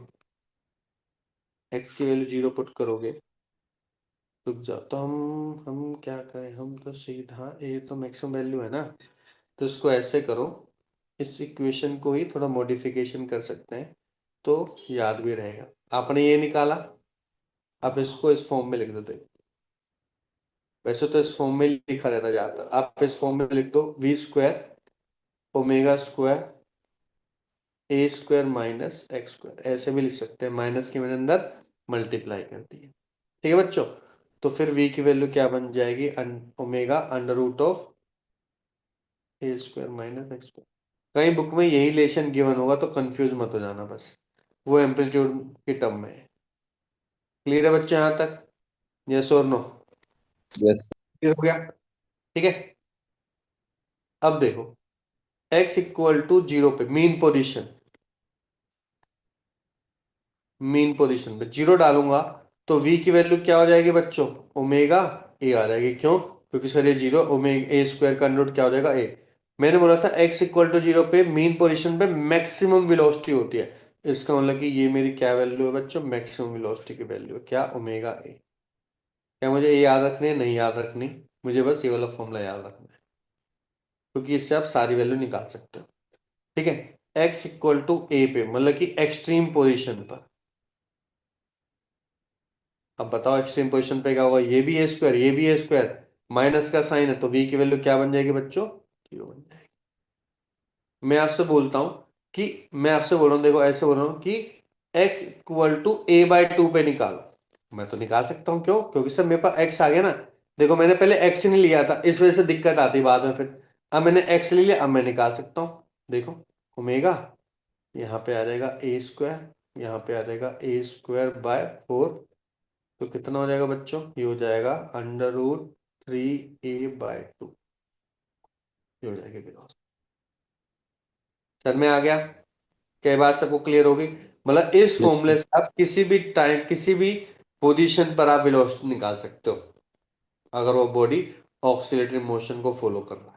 x की वैल्यू जीरो पुट करोगे, रुक जाओ, तो हम क्या करें, हम तो सीधा, ए तो मैक्सिमम वैल्यू है ना, तो इसको ऐसे करो, इस इक्वेशन को ही थोड़ा मॉडिफिकेशन कर सकते हैं तो याद भी रहेगा। आपने ये निकाला, आप इसको इस फॉर्म में लिख देते, वैसे तो इस फॉर्म में लिखा रहता ज्यादातर, आप इस फॉर्म में लिख दो, वी स्क्वायर ओमेगा स्क्वायर ए स्क्वायर माइनस एक्स स्क्वायर, ऐसे भी लिख सकते हैं, माइनस की मैंने अंदर मल्टीप्लाई कर दी है। ठीक है बच्चों, तो फिर v की वैल्यू क्या बन जाएगी, omega under root of A square minus x square. कहीं बुक में यही रिलेशन गिवन होगा तो कंफ्यूज मत हो जाना, बस वो एम्पलीट्यूड की टर्म में है। क्लियर है बच्चे यहाँ तक, यस और नो, यस। क्लियर हो गया। ठीक है, अब देखो x इक्वल टू जीरो पे मीन पोजीशन, मीन पोजीशन पे जीरो डालूंगा तो v की वैल्यू क्या हो जाएगी बच्चों, ओमेगा ए आ जाएगी, क्यों, क्योंकि सर ये जीरो, ओमेगा ए स्क्वायर का अंडर रूट क्या हो जाएगा ए। मैंने बोला था x इक्वल टू जीरो पे मीन पोजीशन पे मैक्सिमम वेलोसिटी होती है, इसका मतलब कि ये मेरी क्या वैल्यू है बच्चों, मैक्सिमम वेलोसिटी की वैल्यू है क्या, ओमेगा ए। क्या मुझे ये याद रखनी है, नहीं याद रखनी, मुझे बस ये वाला फॉर्मूला याद रखना है, क्योंकि इससे आप सारी वैल्यू निकाल सकते हो। ठीक है, x इक्वल टू ए पे, मतलब कि एक्सट्रीम पोजीशन पर, अब बताओ एक्सट्रीम पोजीशन पे क्या होगा, ये भी ए स्क्वायर, ये भी ए स्क्वायर, माइनस का साइन है तो v की वैल्यू क्या बन जाएगी बच्चों, जीरो बन जाएगी। मैं आपसे बोलता हूं कि मैं आपसे बोल रहा हूँ, देखो ऐसे बोल रहा हूँ कि x इक्वल टू a/2 पे निकालो। मैं तो निकाल सकता हूँ, क्यों? क्योंकि सर मेरे पास x आ गया ना। देखो मैंने पहले x नहीं लिया था, इस वजह से दिक्कत आती बाद में फिर। अब मैंने x ले लिया, अब मैं निकाल सकता हूँ। देखो ओमेगा यहाँ पे आ जाएगा a², यहाँ पे आ जाएगा a²/4। तो कितना हो जाएगा बच्चों? ये हो जाएगा √3a/2। ये हो जाएगा बिकॉज। सर में आ गया? क्या बात सबको क्लियर होगी? मतलब इस यस फॉर्मूले सर। से आप किसी भी टाइम किसी भी पोजीशन पर आप वेलोसिटी निकाल सकते हो, अगर वो बॉडी ऑक्सीलेटरी मोशन को फॉलो कर रहा है।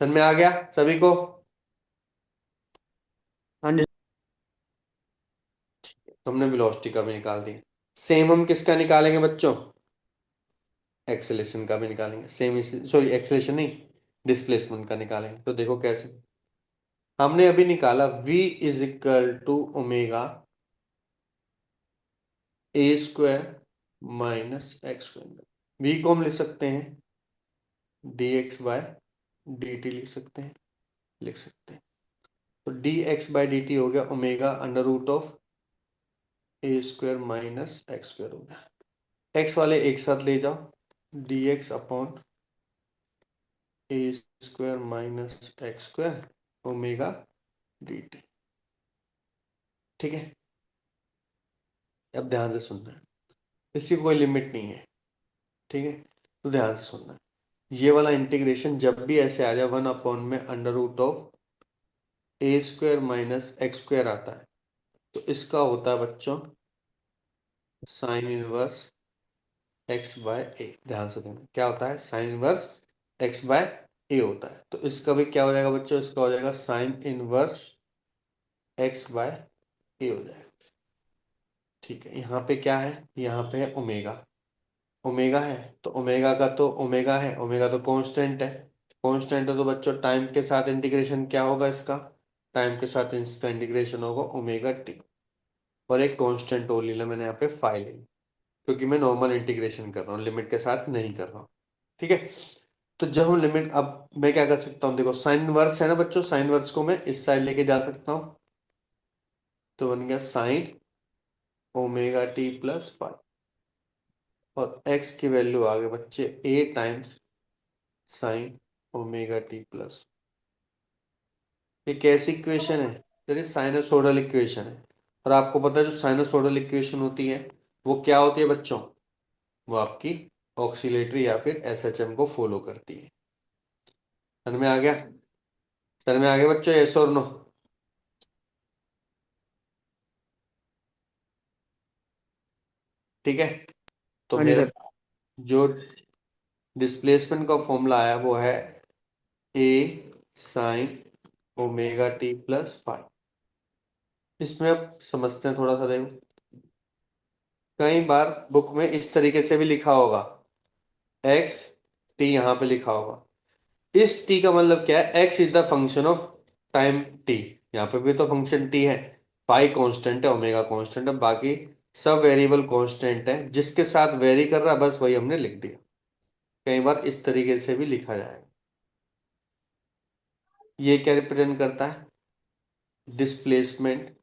समझ में आ गया सभी को? हाँ जी। तो हमने वेलोसिटी का भी निकाल दिया। सेम हम किसका निकालेंगे बच्चों? एक्सेलेरेशन का भी निकालेंगे। सेम, सॉरी एक्सेलेरेशन नहीं, डिस्प्लेसमेंट का निकालेंगे। तो देखो कैसे। हमने अभी निकाला v is equal to omega a² - x²। v को हम लिख सकते हैं dx/dt, लिख सकते हैं। तो dx/dt हो गया ओमेगा √a² - x² हो गया। x वाले एक साथ ले जाओ, dx/a² - ओमेगा dt। ठीक है, अब ध्यान से सुनना है, इसकी कोई लिमिट नहीं है। ठीक है, तो ध्यान से सुनना है। ये वाला इंटीग्रेशन जब भी ऐसे आ जाए 1 में √a² - x² आता है, तो इसका होता है बच्चों साइन इनवर्स x/a। ध्यान से देना, क्या होता है? साइन इनवर्स x/a होता है। तो इसका भी क्या हो जाएगा बच्चों? इसका हो जाएगा साइन इनवर्स x/a हो जाएगा। ठीक है, यहाँ पे क्या है? यहाँ पे है ओमेगा। ओमेगा है तो ओमेगा का तो ओमेगा है, ओमेगा तो कांस्टेंट है। कांस्टेंट है तो बच्चों टाइम के साथ इंटीग्रेशन क्या होगा इसका? टाइम के साथ इसका इंटीग्रेशन होगा ओमेगा टी। और एक कांस्टेंट और ले लिया मैंने यहाँ पे फाई ले ली, क्योंकि मैं नॉर्मल इंटीग्रेशन कर रहा हूँ, लिमिट के साथ नहीं कर रहा हूँ। ठीक है, तो जब हम लिमिट, अब मैं क्या कर सकता हूँ? देखो साइन इनवर्स है ना बच्चों, साइन इनवर्स को मैं इस साइड लेके जा सकता हूँ। तो बन गया sine omega t plus five. और एक्स की वैल्यू आ गई बच्चे a times sine omega t plus. ये कैसी इक्वेशन है? चलिए साइनसोइडल इक्वेशन है। और आपको पता है जो साइनसोइडल इक्वेशन होती है वो क्या होती है बच्चों? वो आपकी ऑक्सीलेटरी या फिर एसएचएम को फॉलो करती है। समझ में आ गया? समझ में आ गया बच्चों? यस और नो? ठीक है, तो हाँ जी मेरे सर। जो डिस्प्लेसमेंट का फॉर्मूला आया वो है a sine omega t plus five. इसमें अब समझते हैं थोड़ा सा। देखो कई बार बुक में इस तरीके से भी लिखा होगा, एक्स टी यहाँ पे लिखा होगा। इस टी का मतलब क्या है? X is the function of time T. यहाँ पे भी तो फंक्शन टी है। पाई कांस्टेंट है, ओमेगा कांस्टेंट है, बाकी सब वेरिएबल कांस्टेंट है। जिसके साथ वेरी कर रहा है बस वही हमने लिख दिया। कई बार इस तरीके से भी लिखा जाएगा। ये क्या रिप्रेजेंट करता है? Displacement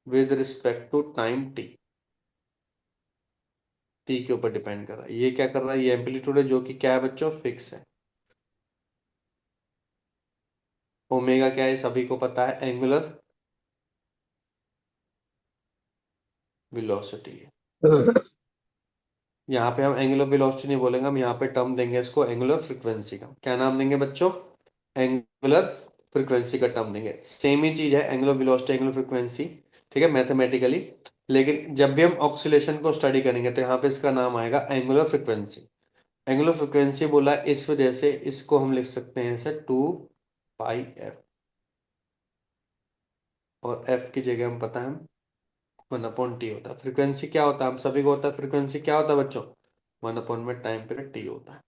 with respect to time T. T के ऊपर डिपेंड कर रहा है। ये क्या कर रहा है? ये एम्पलीट्यूड है जो कि क्या है बच्चों? फिक्स है। ओमेगा क्या है सभी को पता है? एंगुलर वेलोसिटी है। यहाँ पे हम एंगुलर वेलोसिटी नहीं बोलेंगे, हम यहाँ पे टर्म देंगे इसको एंगुलर फ्रीक्वेंसी का। क्या नाम देंगे बच्चों? एंगुलर फ्रीक्वेंसी का टर्म देंगे। सेम ही चीज है एंगुलर वेलोसिटी एंगुलर फ्रीक्वेंसी। ठीक है, मैथमेटिकली। लेकिन जब भी हम ऑक्सीलेशन को स्टडी करेंगे तो यहाँ पे इसका नाम आएगा एंगुलर फ्रीक्वेंसी। एंगुलर फ्रीक्वेंसी बोला इस वजह से इसको हम लिख सकते हैं ऐसे 2πf। और f की जगह हम पता है 1/t होता है। फ्रीक्वेंसी क्या होता है? हम सभी को होता है फ्रीक्वेंसी क्या होता है बच्चों? 1 में टाइम पीरियड टी होता है।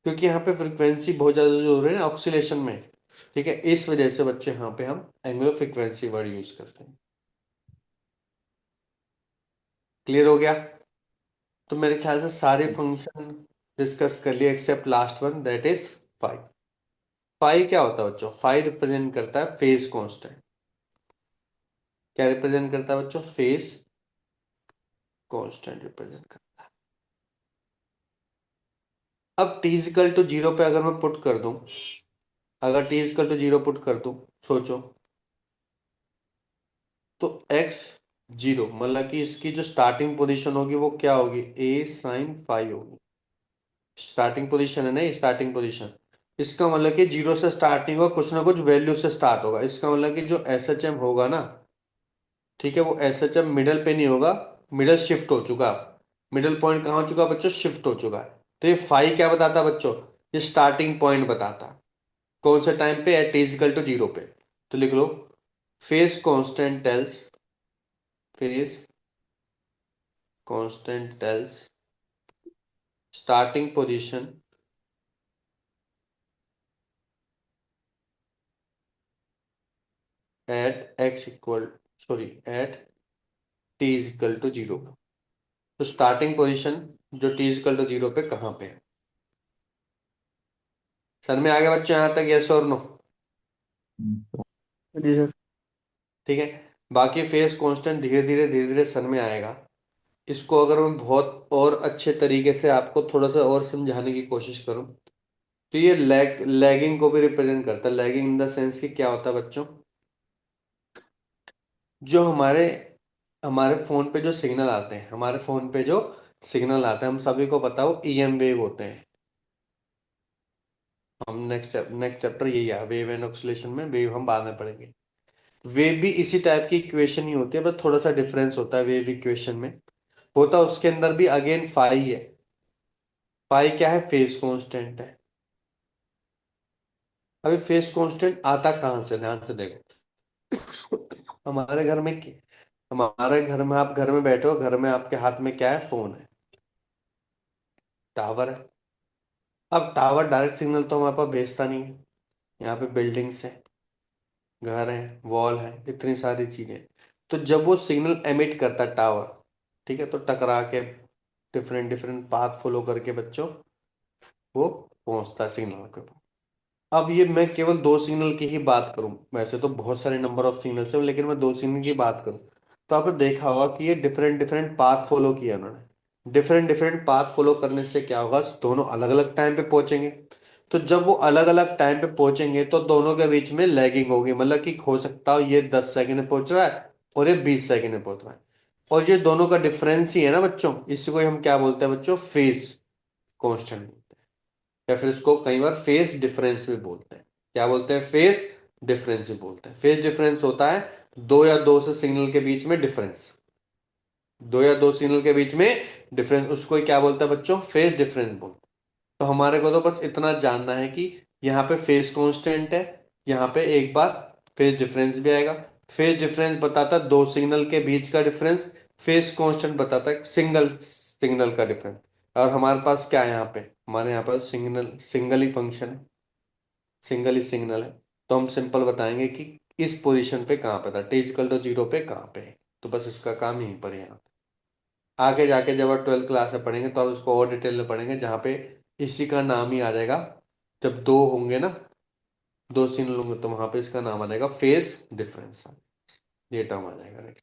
क्योंकि यहाँ पे फ्रीक्वेंसी बहुत ज्यादा जो हो रही है ना ऑक्सीलेशन में, ठीक है, इस वजह से बच्चे यहाँ पे हम एंगुलर फ्रीक्वेंसी वर्ड यूज करते हैं। क्लियर हो गया? तो मेरे ख्याल से सारे फंक्शन डिस्कस कर लिए except last one that is five. Phi क्या होता है बच्चों? फाई रिप्रेजेंट करता है फेज कांस्टेंट। क्या रिप्रेजेंट करता है बच्चों? फेज कांस्टेंट रिप्रेजेंट करता है। अब टी इजिकल टू जीरो पे अगर मैं पुट कर दूं, अगर T is equal to zero put कर दूं, सोचो, तो एक्स जीरो मतलब कि इसकी जो स्टार्टिंग पोजीशन होगी वो क्या होगी? ए साइन फाई होगी। स्टार्टिंग पोजीशन है ना, ये स्टार्टिंग पोजीशन। इसका मतलब कि जीरो से स्टार्ट नहीं होगा, कुछ ना कुछ वैल्यू से स्टार्ट होगा। इसका मतलब कि जो एस एच एम होगा ना, ठीक है, वो एस एच एम मिडल पे नहीं होगा, मिडल शिफ्ट हो चुका। मिडल पॉइंट कहाँ हो चुका बच्चों? शिफ्ट हो चुका है। तो ये फाई क्या बताता है बच्चों? ये स्टार्टिंग पॉइंट बताता है। कौन से टाइम पे? एट इजिकल टू जीरो पे। तो लिख लो, phase constant tells, phase constant tells starting position at x equal, sorry, at t is equal to zero. तो स्टार्टिंग पोजीशन जो t is equal to zero पे कहाँ पे है? सर में आ गया बच्चों यहाँ तक? यस और नो? जी सर। ठीक है। बाकी फेस कांस्टेंट धीरे धीरे सर में आएगा। इसको अगर मैं बहुत और अच्छे तरीके से आपको थोड़ा सा और समझाने की कोशिश करूं, तो ये लैगिंग को भी रिप्रेजेंट करता है। लैगिंग इन द सेंस कि क्या होता है बच्चों? जो हमारे हमारे फोन पे जो सिग्नल आते हैं, हमारे फोन पे जो सिग्नल आते हैं, हम सभी को पता हो ईएम वेव होते हैं। हम नेक्स्ट चैप्टर यही है, वेव एंड ऑक्सीलेशन में, वेव हम बाद में पढ़ेंगे। वेव भी इसी टाइप की इक्वेशन ही होती है, बस थोड़ा सा डिफरेंस होता है वेव इक्वेशन में। होता उसके अंदर भी अगेन फाई है। फाई क्या है? फेज कांस्टेंट है। अभी फेज कांस्टेंट आता कहाँ से? ध्यान से देखो। हमारे घर में हमारे घर में, आप घर में बैठे हो, घर में आपके हाथ में क्या है? फोन है, टावर है। अब टावर डायरेक्ट सिग्नल तो हमारे पास भेजता नहीं है। यहाँ पे बिल्डिंग्स है, घर है, वॉल है, इतनी सारी चीजें। तो जब वो सिग्नल एमिट करता है टावर, ठीक है, तो टकरा के डिफरेंट डिफरेंट पाथ फॉलो करके बच्चों वो पहुंचता है सिग्नल के पास। अब ये मैं केवल दो सिग्नल की ही बात करूं, वैसे तो बहुत सारे नंबर ऑफ सिग्नल्स हैं, लेकिन मैं दो सिग्नल की बात करूं, तो आपने देखा होगा कि ये डिफरेंट डिफरेंट पाथ फॉलो किया उन्होंने। डिफरेंट डिफरेंट पाथ फॉलो करने से क्या होगा? दोनों अलग अलग टाइम पे पहुंचेंगे। तो जब वो अलग अलग टाइम पे पहुंचेंगे तो दोनों के बीच में लैगिंग होगी, मतलब कि हो सकता हो ये 10 सेकंड में पहुंच रहा है और ये 20 सेकंड में पहुंच रहा है। और ये दोनों का डिफरेंस ही है ना बच्चों, इसी को हम क्या बोलते हैं बच्चों? Phase constant. या फिर इसको कई बार फेस डिफरेंस भी बोलते हैं। क्या बोलते हैं? फेस डिफरेंस भी बोलते हैं। फेस डिफरेंस होता है दो या दो से सिग्नल के बीच में डिफरेंस। दो या दो सिग्नल के बीच में डिफरेंस, उसको ही क्या बोलता है बच्चों? फेस डिफरेंस बोलते हैं। तो हमारे को तो बस इतना जानना है कि यहाँ पे फेस कांस्टेंट है, यहाँ पे एक बार फेस डिफरेंस भी आएगा। फेस डिफरेंस बताता है दो सिग्नल के बीच का डिफरेंस, फेस कांस्टेंट बताता है सिंगल सिग्नल का डिफरेंस। और हमारे पास क्या है यहाँ पे? हमारे यहाँ पर सिग्नल सिंगल ही फंक्शन है, सिंगल ही सिग्नल है। तो हम सिंपल बताएंगे कि इस पोजीशन पे कहाँ पे था, टी इक्वल टू जीरो पे कहाँ पे है। तो बस इसका काम यहीं पर है। यहाँ आगे जाके जब आप 12th क्लास में पढ़ेंगे तो आप इसको और डिटेल में पढ़ेंगे, जहाँ पे इसी का नाम ही आ जाएगा। जब दो होंगे ना, दो सिग्नल होंगे, तो वहां पे इसका नाम आ जाएगा फेस डिफरेंस। ये टर्म आ जाएगा next।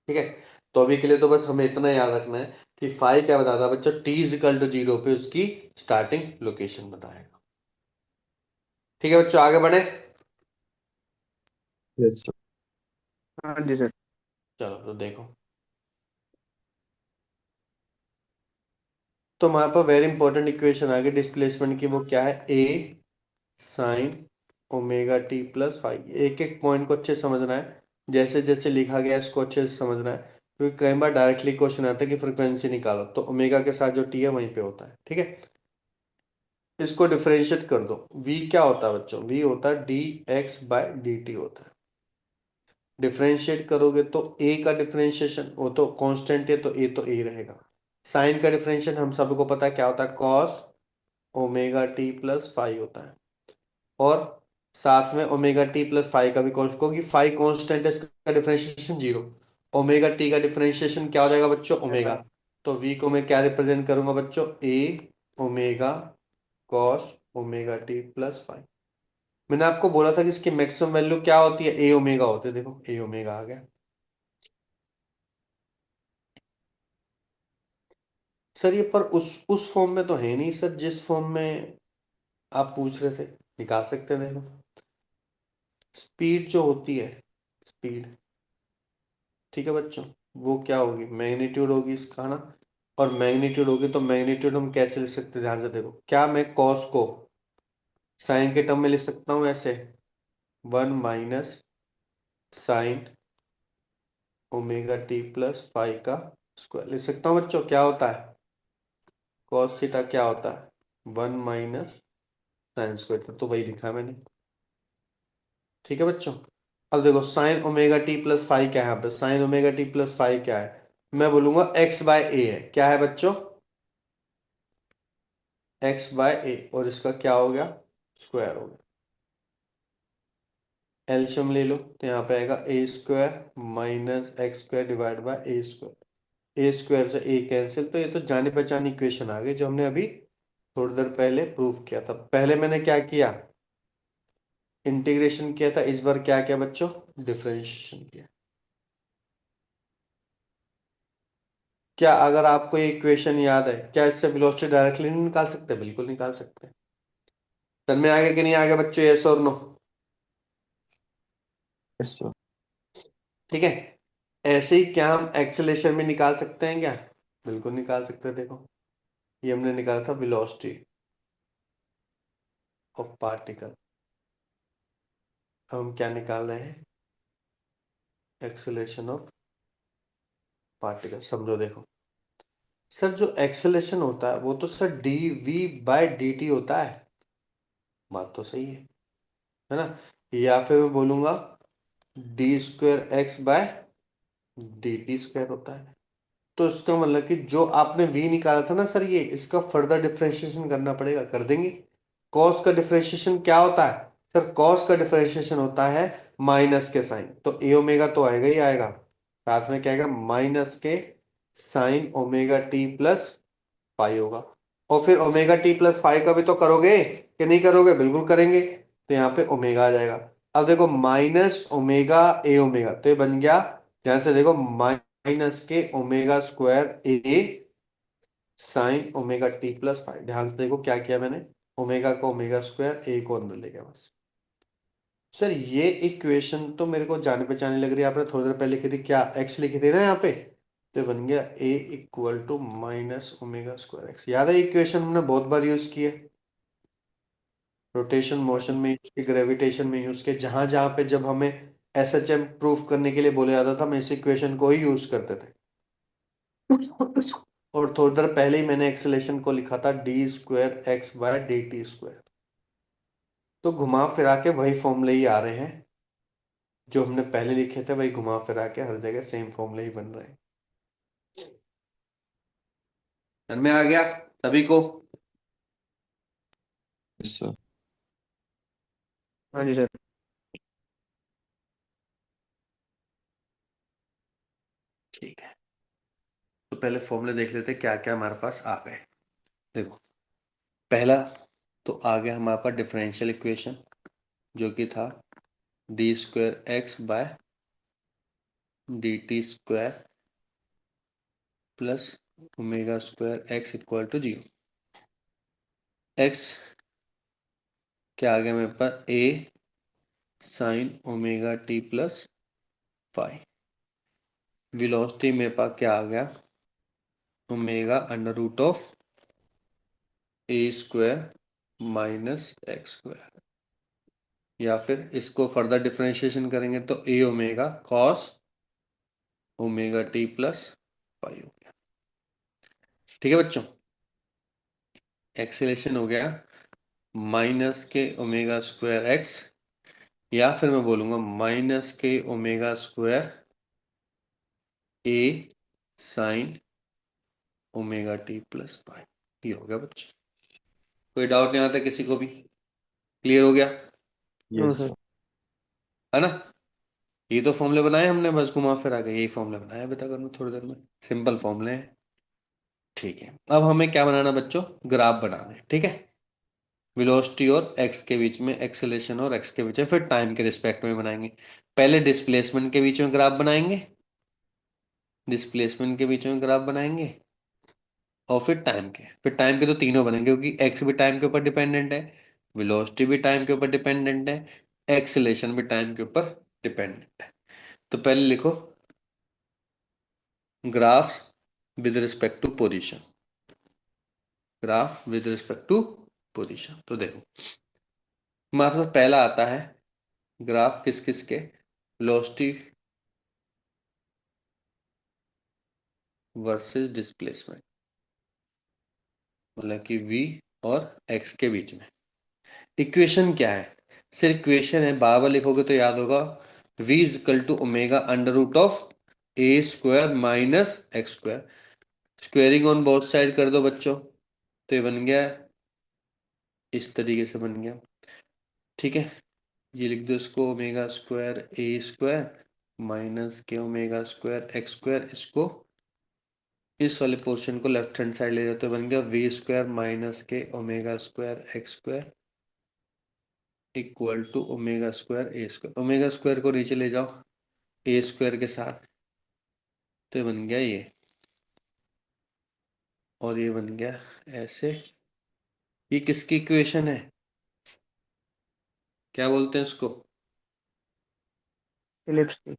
ठीक है। तो अभी के लिए तो बस हमें इतना याद रखना है कि फाई क्या बताता है बच्चों? T is equal to zero पे उसकी स्टार्टिंग लोकेशन बताएगा। ठीक है बच्चों, आगे बढ़े। Yes sir. हाँ जी सर। चलो तो देखो, तो हमारे पास वेरी इंपॉर्टेंट इक्वेशन आ गई डिस्प्लेसमेंट की। वो क्या है? A sine omega t plus five. एक एक पॉइंट को अच्छे से समझना है, जैसे जैसे लिखा गया है इसको अच्छे से समझना है, क्योंकि कई बार डायरेक्टली क्वेश्चन आता है कि फ्रिक्वेंसी निकालो, तो ओमेगा के साथ जो टी है वहीं पे होता है। ठीक है। इसको डिफरेंशिएट कर दो। वी क्या होता है बच्चों? वी होता है D x by D T होता है। डिफरेंशिएट करोगे तो ए का डिफरेंशिएशन, वो तो कांस्टेंट है, तो ए रहेगा। साइन का डिफरेंशिएशन हम सबको पता है क्या होता है? Cos omega t plus five होता है। और साथ में ओमेगा टी प्लस फाइव का भी कॉन्स्ट, क्योंकि फाइव कांस्टेंट है, इसका डिफरेंशिएशन जीरो। ओमेगा टी का डिफरेंशिएशन क्या हो जाएगा बच्चों? ओमेगा। तो वी को मैं क्या रिप्रेजेंट करूंगा बच्चों? A omega cos omega t plus five. मैंने आपको बोला था कि इसकी मैक्सिमम वैल्यू क्या होती है, ए ओमेगा होती है। देखो ए ओमेगा आ गया। सर ये पर उस फॉर्म में तो है नहीं सर, जिस फॉर्म में आप पूछ रहे थे। निकाल सकते हैं, देखो स्पीड जो होती है, स्पीड, ठीक है बच्चों, वो क्या होगी, मैग्नीट्यूड होगी इसका ना। और मैग्नीट्यूड होगी तो मैग्नीट्यूड हम कैसे लिख सकते हैं, ध्यान से देखो। क्या मैं कॉस को साइन के टर्म में लिख सकता हूँ ऐसे, 1 - sign omega t plus five का स्क्वायर लिख सकता हूँ बच्चों। क्या होता है कॉस थीटा, क्या होता है 1 - साइन स्क्वायर, तो वही लिखा है मैंने। ठीक है बच्चों। अब देखो sign omega t plus five क्या है, यहाँ पे sign omega t plus five क्या है, मैं बोलूंगा एक्स बाय ए है। क्या है बच्चों, एक्स बाय ए, और इसका क्या हो गया, स्क्वायर हो गया। एलशियम ले लो तो यहाँ पे आएगा a square minus x square divide by a square. A square से ए कैंसिल, तो ये तो जानी पहचानी इक्वेशन आ गई जो हमने अभी थोड़ी देर पहले प्रूव किया था। पहले मैंने क्या किया, इंटीग्रेशन किया था, इस बार क्या किया बच्चों, डिफरेंशिएशन किया। क्या अगर आपको ये इक्वेशन याद है, क्या इससे वेलोसिटी डायरेक्टली नहीं निकाल सकते, बिल्कुल निकाल सकते हैं। समझ में आगे कि नहीं आगे बच्चों, यस और नो। Yes sir. ठीक है। ऐसे ही क्या हम एक्सेलेरेशन भी निकाल सकते हैं क्या, बिल्कुल निकाल सकते हैं। देखो ये हमने निकाला था वेलोसिटी ऑफ पार्टिकल, अब हम क्या निकाल रहे हैं, एक्सेलेरेशन ऑफ पार्टिकल। समझो देखो सर, जो एक्सेलेरेशन होता है वो तो sir D V by D T होता है, बात तो सही है ना। या फिर मैं बोलूंगा D square x by D T square होता है। तो इसका मतलब कि जो आपने v निकाला था ना सर, ये इसका फर्दर डिफरेंशिएशन करना पड़ेगा, कर देंगे। cos का डिफरेंशिएशन क्या होता है सर, cos का डिफरेंशिएशन होता है माइनस के साइन, तो ए ओमेगा तो आएगा ही आएगा, साथ में क्या आएगा, माइनस के साइन ओमेगा टी प्लस पाई होगा। और फिर ओमेगा टी प्लस फाइव का भी तो करोगे कि नहीं करोगे, बिल्कुल करेंगे। तो यहाँ पे ओमेगा आ जाएगा। अब देखो माइनस ओमेगा ए ओमेगा, तो ये बन गया, ध्यान से देखो, माइनस के omega square a sine omega t plus five. ध्यान से देखो क्या किया मैंने, ओमेगा को ओमेगा स्क्वायर ए को अंदर ले गया बस। सर ये इक्वेशन तो मेरे को जाने पहचाने लग रही है, आपने थोड़ी देर पहले लिखी थी, क्या एक्स लिखी थी ना यहाँ पे, तो बन गया a equal to minus omega square x. याद है इक्वेशन हमने बहुत बार यूज की है, रोटेशन मोशन में यूज की, ग्रेविटेशन में यूज किया, जहां जहां पे जब हमें एस एच एम प्रूफ करने के लिए बोला जाता था, हम इस इक्वेशन को ही यूज करते थे। और थोड़ी देर पहले ही मैंने एक्सेलेरेशन को लिखा था D square x by D T square. तो घुमा फिरा के वही फॉर्मूले ही आ रहे हैं जो हमने पहले लिखे थे, वही घुमा फिरा के हर जगह सेम फॉर्मूले ही बन रहे हैं। समझ में आ गया सभी को। Yes sir. हाँ जी सर। ठीक है, तो पहले फॉर्मूले देख लेते क्या क्या हमारे पास आ गए। देखो पहला तो आ गया हमारे पास डिफरेंशियल इक्वेशन, जो कि था D square x by D T square plus omega square x equal to 0। X क्या आ गया मेरे पास, a sine omega t plus five. Velocity मेरे पास क्या आ गया, omega under root of A square minus x square. या फिर इसको फर्दर डिफरेंशिएशन करेंगे तो a omega cos omega t plus five हो गया। ठीक है बच्चों, एक्सेलेरेशन हो गया माइनस के ओमेगा स्क्वायर एक्स, या फिर मैं बोलूंगा माइनस के omega square a sine omega t plus five. ये हो गया बच्चों, कोई डाउट नहीं आता किसी को भी, क्लियर हो गया हाँ यस सर। सर। है ना। ये तो फॉर्मूले बनाए हमने, बस घुमा फिर आ गए, यही फॉर्मूले बनाए बता कर थोड़ी देर में, सिंपल फॉर्मूले हैं। ठीक है, अब हमें क्या बनाना बच्चों, ग्राफ बनाना है। ठीक है, वेलोसिटी और एक्स के बीच में, एक्सेलेरेशन और एक्स के बीच में, फिर टाइम के रिस्पेक्ट में बनाएंगे। पहले डिस्प्लेसमेंट के बीच में ग्राफ बनाएंगे, डिस्प्लेसमेंट के बीच में ग्राफ बनाएंगे, और फिर टाइम के तो तीनों बनेंगे, क्योंकि एक्स भी टाइम के ऊपर डिपेंडेंट है, वेलोसिटी भी टाइम के ऊपर डिपेंडेंट है, एक्सेलेरेशन भी टाइम के ऊपर डिपेंडेंट है। तो पहले लिखो graphs with respect to position, graph with respect to position. तो देखो हमारे पास पहला आता है ग्राफ किस किस के, वेलोसिटी वर्सेस डिस्प्लेसमेंट, मतलब कि v और x के बीच में। इक्वेशन क्या है, सिर्फ इक्वेशन है, बार लिखोगे तो याद होगा, v is equal to omega under root of A square minus x square. Squaring on both side कर दो बच्चों, तो ये बन गया, इस तरीके से बन गया। ठीक है, ये लिख दो इसको, ओमेगा स्क्वायर ए स्क्वायर माइनस के ओमेगा स्क्वायर एक्स स्क्वायर, इसको इस वाले पोर्शन को लेफ्ट हैंड साइड ले जाते, बन गया वी स्क्वायर माइनस के omega square x square equal to omega square A square. Omega square को नीचे ले जाओ ए स्क्वायर के साथ, तो ये बन गया ये, और ये बन गया ऐसे। ये किसकी इक्वेशन है, क्या बोलते हैं इसको, इलिप्स की।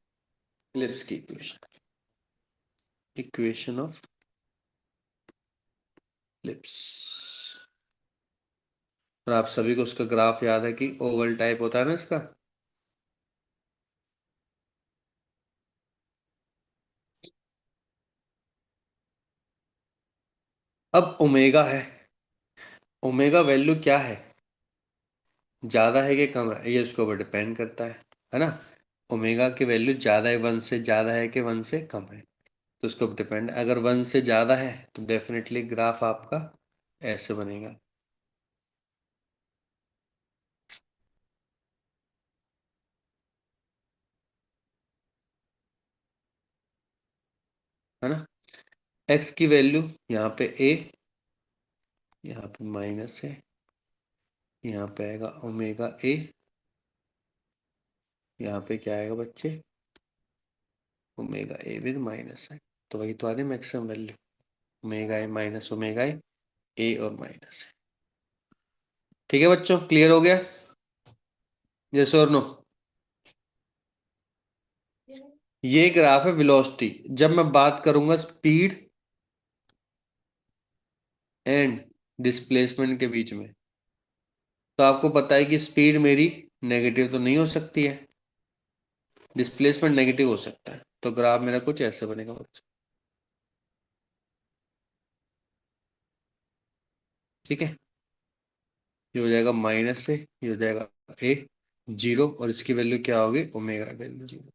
इलिप्स की इक्वेशन, इक्वेशन ऑफ इलिप्स। और आप सभी को उसका ग्राफ याद है कि ओवल टाइप होता है ना इसका। अब ओमेगा है, ओमेगा वैल्यू क्या है, ज्यादा है कि कम है, ये उसके ऊपर डिपेंड करता है ना। ओमेगा की वैल्यू ज्यादा है, वन से ज्यादा है कि वन से कम है, तो उसके ऊपर डिपेंड, अगर वन से ज्यादा है तो डेफिनेटली ग्राफ आपका ऐसे बनेगा। है ना, एक्स की वैल्यू यहाँ पे ए, यहाँ पे माइनस है, यहाँ पे आएगा ओमेगा ए, यहाँ पे क्या आएगा बच्चे, ओमेगा ए विद माइनस है, तो वही तो आ रही maximum value, omega A minus omega A और माइनस है। ठीक है बच्चों, क्लियर हो गया, यस और नो। ये ग्राफ है वेलोसिटी, जब मैं बात करूंगा स्पीड एंड डिस्प्लेसमेंट के बीच में, तो आपको पता है कि स्पीड मेरी नेगेटिव तो नहीं हो सकती है, डिस्प्लेसमेंट नेगेटिव हो सकता है, तो ग्राफ मेरा कुछ ऐसे बनेगा बच्चों। ठीक है, ये हो जाएगा माइनस से, ये हो जाएगा ए जीरो, और इसकी वैल्यू क्या होगी, ओमेगा वैल्यू जीरो।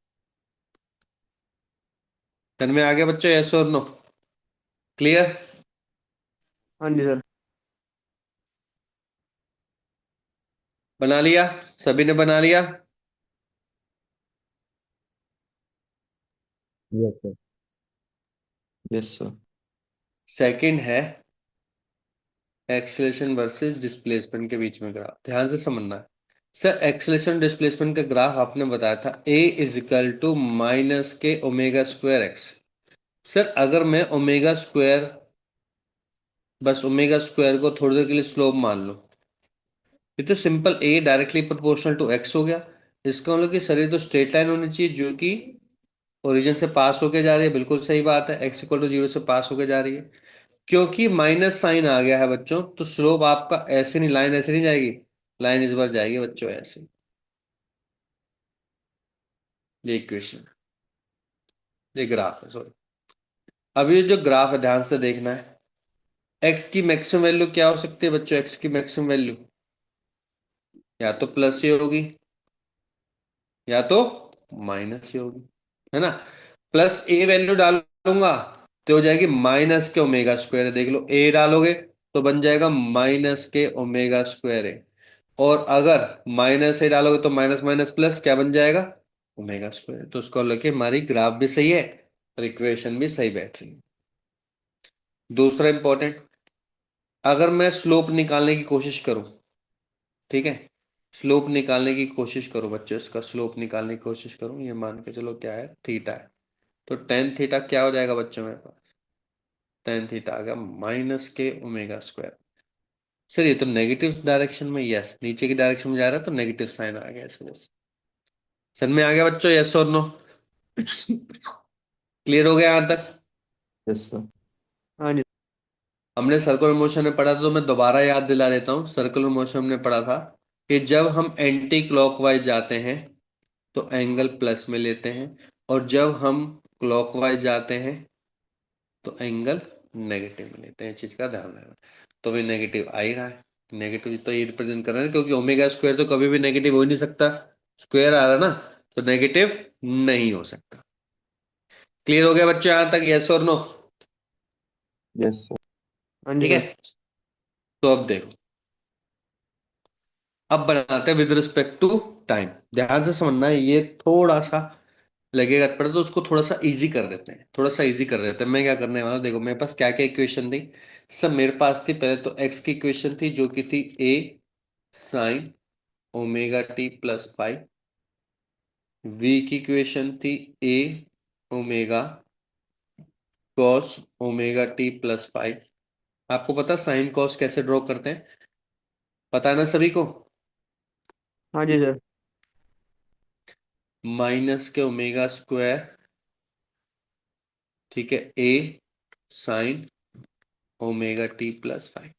तन में आ गया बच्चों, यस और नो, क्लियर। हाँ जी सर। बना लिया, सभी ने बना लिया। Yes sir. Yes sir. Second है एक्सेलरेशन वर्सेस डिस्प्लेसमेंट के बीच में ग्राफ, ध्यान से समझना है। सर एक्सेलरेशन डिस्प्लेसमेंट का ग्राफ आपने बताया था a is equal to minus के ओमेगा स्क्वायर एक्स। सर अगर मैं ओमेगा स्क्वायर, बस ओमेगा स्क्वायर को थोड़ी देर के लिए स्लोप मान लो, ये तो simple a directly proportional to x हो गया। इसका मतलब कि सर ये तो स्ट्रेट लाइन होनी चाहिए जो कि ओरिजिन से पास होके जा रही है, बिल्कुल सही बात है, x इक्वल टू जीरो से पास होके जा रही है। क्योंकि माइनस साइन आ गया है बच्चों, तो स्लोप आपका ऐसे नहीं, लाइन ऐसे नहीं जाएगी, लाइन इस बार जाएगी बच्चों ऐसे। ये इक्वेशन, ये ग्राफ है, सॉरी। अब ये जो ग्राफ है ध्यान से देखना है, एक्स की मैक्सिमम वैल्यू क्या हो सकती है बच्चों, एक्स की मैक्सिमम वैल्यू या तो प्लस ही होगी या तो माइनस ही होगी, है ना। प्लस ए वैल्यू डालूंगा तो हो जाएगी माइनस के ओमेगा स्क्वायर, देख लो ए डालोगे तो बन जाएगा माइनस के ओमेगा स्क्वायर है, और अगर माइनस ए डालोगे तो माइनस माइनस प्लस क्या बन जाएगा, ओमेगा स्क्वायर। तो उसको लेके हमारी ग्राफ भी सही है और इक्वेशन भी सही बैठ रही है। दूसरा इंपॉर्टेंट, अगर मैं स्लोप निकालने की कोशिश करूं, ठीक है। स्लोप निकालने की कोशिश करो बच्चों, इसका स्लोप निकालने की कोशिश करो। ये मान के चलो क्या है, थीटा है। तो टेन थीटा क्या हो जाएगा बच्चों मेरे पास, टेन थीटा आ गया माइनस के ओमेगा स्क्वायर। सर ये तो नेगेटिव डायरेक्शन में, यस नीचे की डायरेक्शन में जा रहा है तो नेगेटिव साइन आ गया इस वजह से। सर में आ गया बच्चों, यस और नो, क्लियर हो गया यहां तक। Yes sir. हाँ जी। हमने सर्कुलर मोशन में पढ़ा था, तो मैं दोबारा याद दिला देता हूँ। सर्कुलर मोशन में पढ़ा था कि जब हम एंटी क्लॉकवाइज जाते हैं तो एंगल प्लस में लेते हैं, और जब हम क्लॉकवाइज जाते हैं तो एंगल नेगेटिव में लेते हैं। चीज का ध्यान रखना। तो भी नेगेटिव आ ही रहा है, नेगेटिव तो ये रिप्रेजेंट कर रहे हैं, क्योंकि ओमेगा स्क्वायर तो कभी भी नेगेटिव हो ही नहीं सकता, स्क्वायर आ रहा है ना, तो नेगेटिव नहीं हो सकता। क्लियर हो गया बच्चों यहां तक, यस और नो। Yes sir. हाँ जी ठीक है। सर। तो अब देखो, अब बनाते हैं विद रिस्पेक्ट टू टाइम। ध्यान से समझना है, ये थोड़ा सा लगेगा अटपटा, तो उसको थोड़ा सा इजी कर देते हैं, थोड़ा सा इजी कर देते हैं। मैं क्या करने वाला हूं, देखो मेरे पास क्या क्या इक्वेशन थी। सब मेरे पास थी, पहले तो एक्स की इक्वेशन थी जो कि थी a sine omega t plus five. V की इक्वेशन थी a omega cos omega t plus five. आपको पता साइन कॉस कैसे ड्रॉ करते हैं, पता है ना सभी को। हाँ जी सर। माइनस के ओमेगा स्क्वायर, ठीक है, a sine omega t plus five.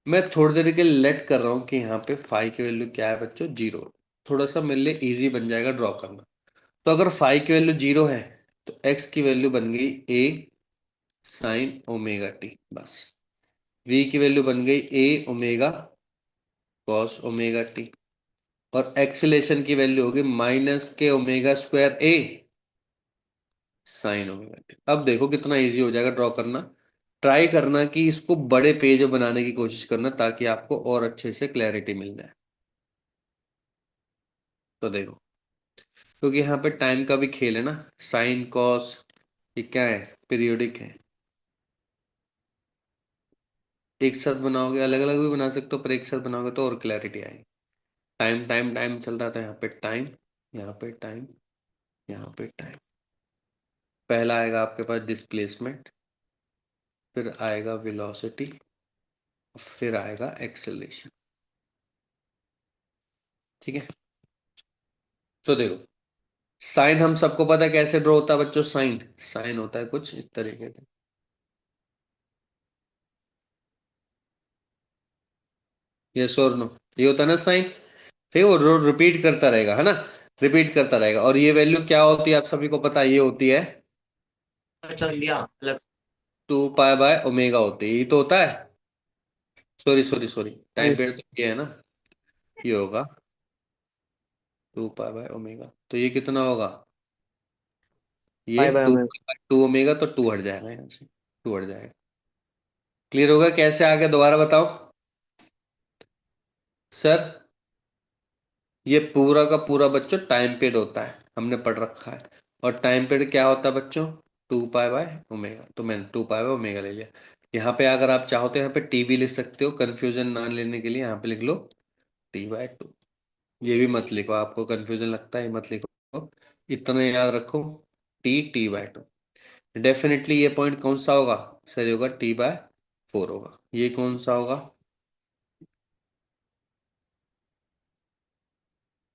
मैं थोड़ी देर के लिए लेट कर रहा हूं कि यहाँ पे फाइव की वैल्यू क्या है बच्चों, जीरो। थोड़ा सा मेरे लिए इजी बन जाएगा ड्रॉ करना। तो अगर फाइव की वैल्यू जीरो है तो एक्स की वैल्यू बन गई ए साइन ओमेगा टी, बस। वी की वैल्यू बन गई ए ओमेगा कॉस ओमेगा टी, और एक्सीलेशन की वैल्यू होगी माइनस के omega square a sine omega T. अब देखो कितना इजी हो जाएगा ड्रॉ करना। ट्राई करना कि इसको बड़े पेज में बनाने की कोशिश करना, ताकि आपको और अच्छे से क्लैरिटी मिल जाए। तो देखो, क्योंकि यहाँ पे टाइम का भी खेल है ना, साइन कॉस ये क्या है, पीरियोडिक है। एक साथ बनाओगे, अलग अलग भी बना सकते हो, पर एक साथ बनाओगे तो और क्लैरिटी आएगी। टाइम टाइम टाइम चल रहा था, यहाँ पे टाइम, यहाँ पे टाइम, यहाँ पे टाइम। पहला आएगा आपके पास डिस्प्लेसमेंट, फिर आएगा वेलोसिटी, फिर आएगा एक्सेलरेशन। ठीक है। तो देखो, साइन हम सबको पता है कैसे ड्रॉ होता है बच्चों। साइन साइन होता है कुछ इस तरीके से, ये और नो, ये होता है ना साइन। ठीक है, वो रिपीट करता रहेगा, है ना, रिपीट करता रहेगा। और ये वैल्यू क्या होती है आप सभी को पता है, ये होती है चल लिया अलग। टू पाई बाय ओमेगा होती है, ये तो होता है। सॉरी सॉरी सॉरी, हाँ टाइम जी। पीरियड तो ये है ना, ये होगा टू पाई बाय ओमेगा। तो ये कितना होगा, ये बाय बाय टू हमें। टू ओमेगा, तो टू हट जाएगा यहाँ से, टू हट जाएगा। क्लियर होगा कैसे आ गया, दोबारा बताओ सर। ये पूरा का पूरा बच्चों टाइम पीरियड होता है, हमने पढ़ रखा है। और टाइम पीरियड क्या होता है बच्चों, टू पाई बाय ओमेगा। तो मैंने टू पाई बाय ओमेगा ले लिया। यहाँ पे अगर आप चाहो तो यहाँ पे टी भी लिख सकते हो, कंफ्यूजन ना लेने के लिए यहाँ पे लिख लो टी बाय टू। ये भी मत लिखो, आपको कंफ्यूजन लगता है, ये मत लिखो, इतना याद रखो, T T by two. Definitely ये पॉइंट कौन सा होगा सर, ये होगा टी बाय फोर होगा। ये कौन सा होगा,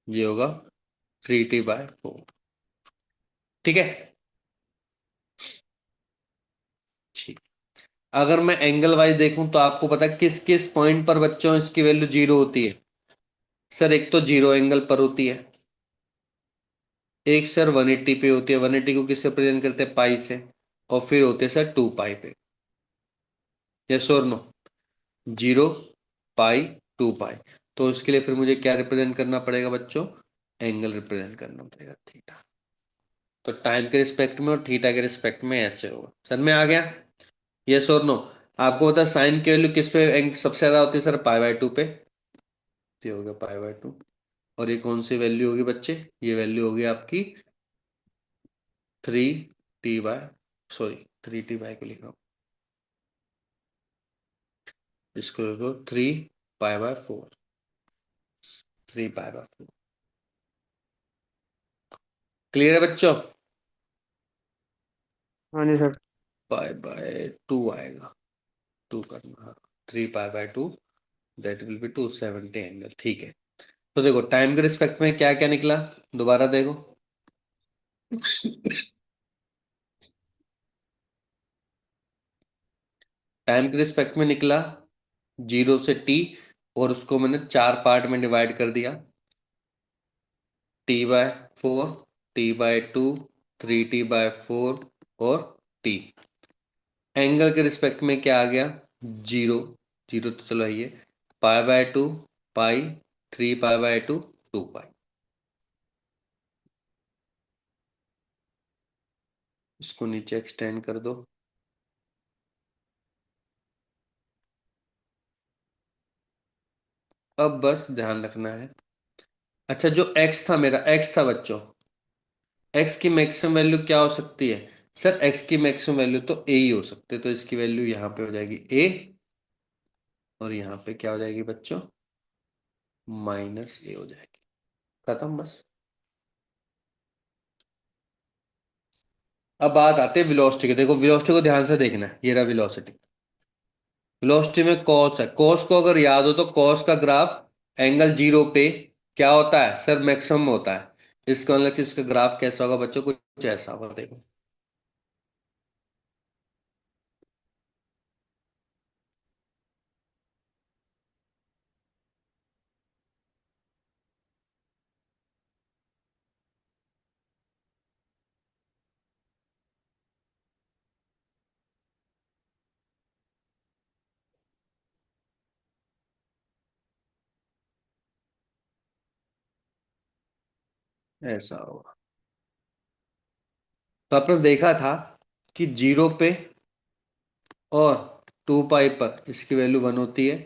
ये होगा थ्री टी बाय फोर। ठीक है। ठीक। अगर मैं एंगल वाइज देखूं तो आपको पता है किस किस पॉइंट पर बच्चों इसकी वैल्यू जीरो होती है। सर एक तो जीरो एंगल पर होती है, एक सर 180 पे होती है। 180 को किससे प्रेजेंट करते हैं, पाई से। और फिर होते हैं सर टू पाई पे। यस और नो, जीरो पाई टू पाई। तो इसके लिए फिर मुझे क्या रिप्रेजेंट करना पड़ेगा बच्चों, एंगल रिप्रेजेंट करना पड़ेगा, थीटा। तो टाइम के रिस्पेक्ट में और थीटा के रिस्पेक्ट में ऐसे होगा। सर में आ गया, यस और नो। आपको पता है साइन की वैल्यू किस पे सबसे ज्यादा होती है सर, पाई बाय टू पे। ये हो गया पाई बाय टू। और ये कौन सी वैल्यू होगी बच्चे, ये वैल्यू होगी आपकी three T by, sorry three T by को लिख रहा हूँ, इसको लिखो three pi by four. 3 pi by 4। Clear है बच्चों? हाँ जी सर। पाई बाय 2 आएगा, 2 करना, 3 pi by 2, that will be 270 angle. ठीक है, तो देखो टाइम के रिस्पेक्ट में क्या क्या निकला, दोबारा देखो। टाइम के रिस्पेक्ट में निकला 0 से T, और उसको मैंने 4 पार्ट में डिवाइड कर दिया, T/4, T/2, 3T/4 और T। एंगल के रिस्पेक्ट में क्या आ गया, 0, 0 तो चलो ये, पाई बाय 2, पाई, 3 पाई बाय 2, 2 पाई। इसको नीचे एक्सटेंड कर दो। अब बस ध्यान रखना है, अच्छा जो x था, मेरा x था बच्चों, x की मैक्सिमम वैल्यू क्या हो सकती है? सर x की मैक्सिमम वैल्यू तो a ही हो सकती है, तो इसकी वैल्यू यहाँ पे हो जाएगी a, और यहाँ पे क्या हो जाएगी बच्चों, -a हो जाएगी। खत्म बस। अब बात आती है वेलोसिटी की। देखो वेलोसिटी को ध्यान से देखना है, ये रहा वेलोसिटी। वेलोसिटी में कॉस है, कॉस को अगर याद हो तो कॉस का ग्राफ एंगल 0 पे क्या होता है सर, मैक्सिमम होता है। इसका मतलब कि इसका ग्राफ कैसा होगा बच्चों, कुछ ऐसा होगा, देखो। ऐसा होगा। तो आपने देखा था कि 0 पे और 2 पाई पर इसकी वैल्यू 1 होती है,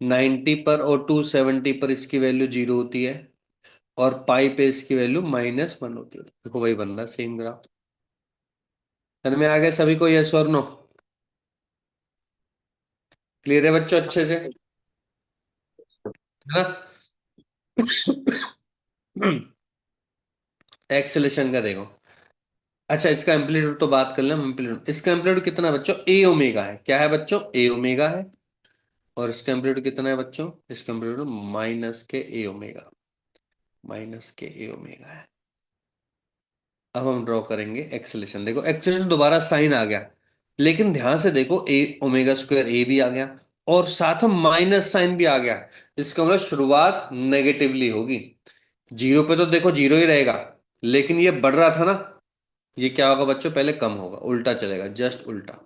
90 पर और 270 पर इसकी वैल्यू 0 होती है, और पाई पे इसकी वैल्यू -1 होती है। देखो वही बन रहा है सेम ग्राफ। समझ में आ गया सभी को, यस और नो? क्लियर है बच्चों अच्छे से, है ना? एक्सेलेरेशन का देखो। अच्छा इसका एम्पलीट्यूड तो बात कर लें हम, एम्पलीट्यूड, इसका एम्पलीट्यूड कितना है बच्चों, ए ओमेगा है। क्या है बच्चों, ए ओमेगा है। और इसका एम्पलीट्यूड कितना है बच्चों, इसका एम्पलीट्यूड -के ए ओमेगा, -के ए ओमेगा है। अब हम ड्रॉ करेंगे एक्सेलेरेशन। देखो एक्सेलेरेशन दोबारा साइन आ गया, लेकिन ध्यान से देखो, A² ए भी आ गया, और साथ में माइनस साइन भी आ गया। इसका मतलब शुरुआत नेगेटिवली होगी। 0 पे तो देखो 0 ही रहेगा, लेकिन ये बढ़ रहा था ना, ये क्या होगा बच्चों, पहले कम होगा, उल्टा चलेगा, जस्ट उल्टा।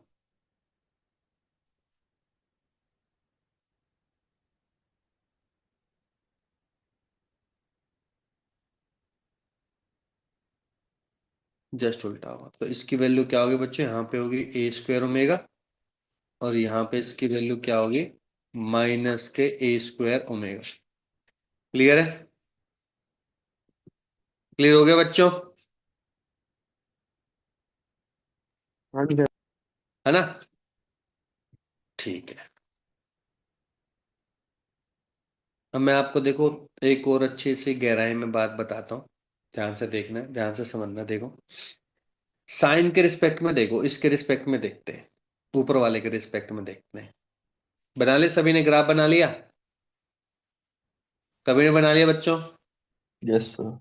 जस्ट उल्टा होगा। तो इसकी वैल्यू क्या होगी बच्चों, यहाँ पे होगी A² ओमेगा, और यहाँ पे इसकी वैल्यू क्या होगी, -के A² ओमेगा। क्लियर है? क्लियर हो गया बच्चों? हाँ जी सर। है ना? ठीक है। अब मैं आपको देखो एक और अच्छी सी गहराई में बात बताता हूँ, ध्यान से देखना है, ध्यान से समझना। देखो साइन के रिस्पेक्ट में देखो, इसके रिस्पेक्ट में देखते हैं, ऊपर वाले के रिस्पेक्ट में देखते हैं। बना लिया सभी ने, ग्राफ बना लिया? कभी ने बना लिया बच्चों? Yes sir.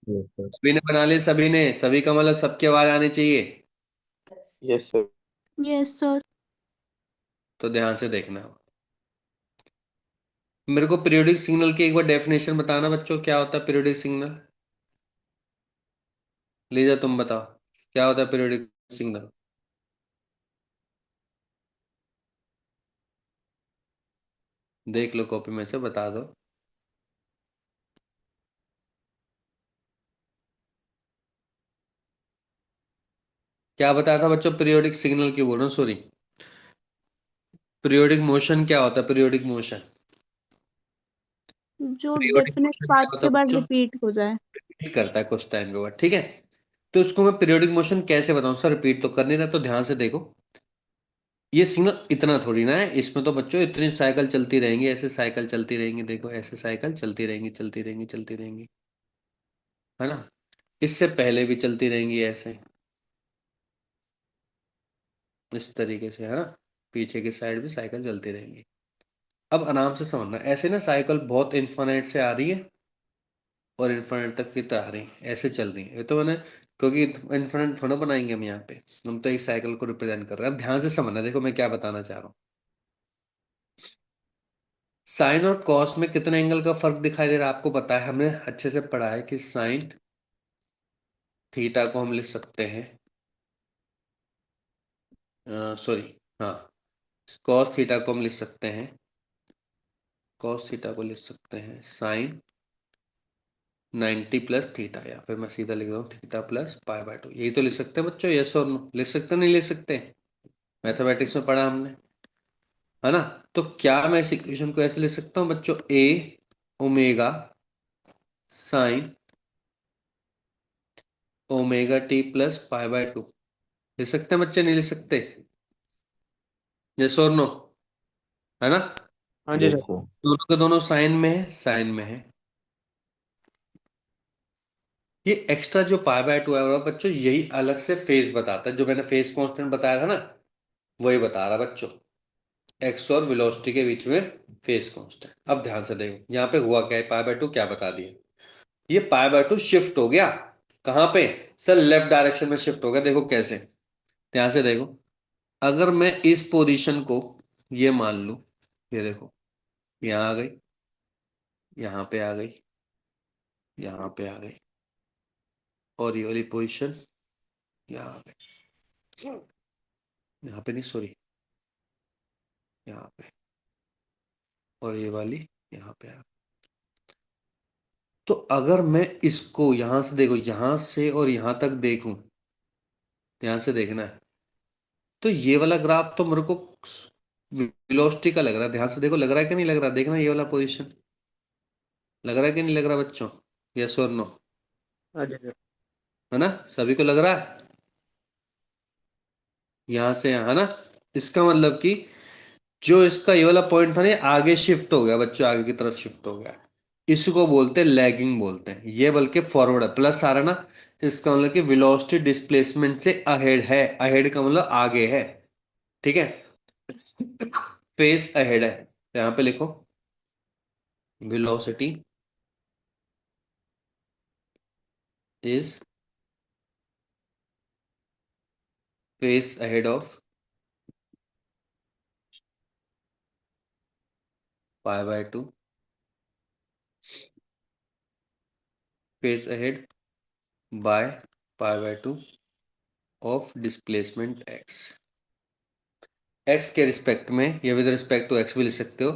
सभी ने बना लिया, सभी ने, सभी का मतलब सबकी आवाज आनी चाहिए। Yes sir. Yes sir. तो ध्यान से देखना। मेरे को पीरियोडिक सिग्नल की एक बार डेफिनेशन बताना बच्चों, क्या होता है पीरियोडिक सिग्नल? लीजा तुम बताओ, क्या होता है पीरियोडिक सिग्नल? देख लो कॉपी में से, बता दो। क्या बताया था बच्चों, पीरियोडिक सिग्नल क्यों बोल रहा हूँ, सॉरी, पीरियोडिक मोशन क्या होता है, पीरियोडिक मोशन? जो पीरियोडिक डेफिनेट मोशन क्या पार्ट होता के है बाद बच्चों, रिपीट हो जाए। रिपीट करता है कुछ टाइम के बाद, ठीक है। तो उसको मैं पीरियोडिक मोशन कैसे बताऊं सर, रिपीट तो कर नहीं रहा, तो ध्यान से देखो। ये सिग्नल इतना थोड़ी ना है, इसमें तो बच्चों इतनी साइकिल चलती रहेंगी, ऐसे साइकिल चलती रहेंगी, देखो ऐसे साइकिल चलती रहेंगी, चलती रहेंगी, चलती रहेंगी, है ना। इससे पहले भी चलती रहेंगी ऐसे, इस तरीके से, है ना। पीछे की साइड भी साइकिल चलती रहेंगी। अब आराम से समझना, ऐसे ना साइकिल बहुत इन्फिनिट से आ रही है और इन्फिनिट तक की तो आ रही है, ऐसे चल रही है। ये तो मैंने, क्योंकि इन्फिनिट थोड़ा बनाएंगे हम यहाँ पे, हम तो एक साइकिल को रिप्रेजेंट कर रहे हैं। अब ध्यान से समझना, देखो मैं क्या बताना चाह रहा हूँ। साइन और कॉस में कितने एंगल का फर्क दिखाई दे रहा है आपको पता है, हमने अच्छे से पढ़ा है कि साइन थीटा को हम लिख सकते हैं, सॉरी, हाँ, कॉस थीटा को हम लिख सकते हैं, कॉस थीटा को लिख सकते हैं साइन 90 प्लस थीटा, या फिर मैं सीधा लिख रहा हूँ थीटा प्लस पाई बाय 2। यही तो लिख सकते हैं बच्चों, यस और नो, लिख सकते नहीं लिख सकते, मैथमेटिक्स में पढ़ा हमने, है ना। तो क्या मैं इस इक्वेशन को ऐसे लिख सकता हूँ बच्चों, a omega sine omega t plus pi by 2, लिख सकते हैं बच्चे नहीं लिख सकते, यस और नो, है ना। हाँ जी यस सर। सर। दोनों के दोनों साइन में है, साइन में है। ये एक्स्ट्रा जो पाई बाय 2 है और बच्चों, यही अलग से फेज बताता है, जो मैंने फेज कांस्टेंट बताया था ना, वही बता रहा बच्चों, एक्स और वेलोसिटी के बीच में फेज कांस्टेंट। अब ध्यान से देखो यहाँ पे हुआ क्या है, पाई बाय 2 क्या बता दिया, ये पाई बाय 2 शिफ्ट हो गया कहाँ पे, सर लेफ्ट डायरेक्शन में शिफ्ट हो गया। देखो कैसे, ध्यान से देखो, अगर मैं इस पोजीशन को ये मान लूं, ये देखो यहाँ आ गई, यहाँ पे आ गई, यहाँ पे आ गई, और ये वाली पोजीशन यहाँ आ गई, यहाँ पे नहीं सॉरी, यहाँ पे, और ये वाली यहाँ पे आ गई। तो अगर मैं इसको यहां से देखो, यहां से और यहां तक देखूं, ध्यान से देखना है, तो ये वाला ग्राफ तो मेरे को वेलोसिटी का लग रहा है, ध्यान से देखो, लग रहा है कि नहीं लग रहा, देखना ये वाला पोजीशन, लग रहा है कि नहीं लग रहा बच्चों, यस और नो, हाँ जी सर। है ना, सभी को लग रहा है, यहां से यहाँ, है ना। इसका मतलब कि जो इसका ये वाला पॉइंट था ना, ये आगे शिफ्ट हो गया बच्चों, आगे की तरफ शिफ्ट हो गया, इसको बोलते हैं लैगिंग बोलते हैं, ये बल्कि फॉरवर्ड है, प्लस आ रहा है ना, इसका मतलब कि वेलोसिटी डिस्प्लेसमेंट से अहेड है, अहेड का मतलब आगे है, ठीक है, फेस अहेड है, तो यहाँ पे लिखो velocity is face ahead of pi by 2, face ahead by pi by 2 of displacement x, x के रिस्पेक्ट में, या विद रिस्पेक्ट टू एक्स भी लिख सकते हो,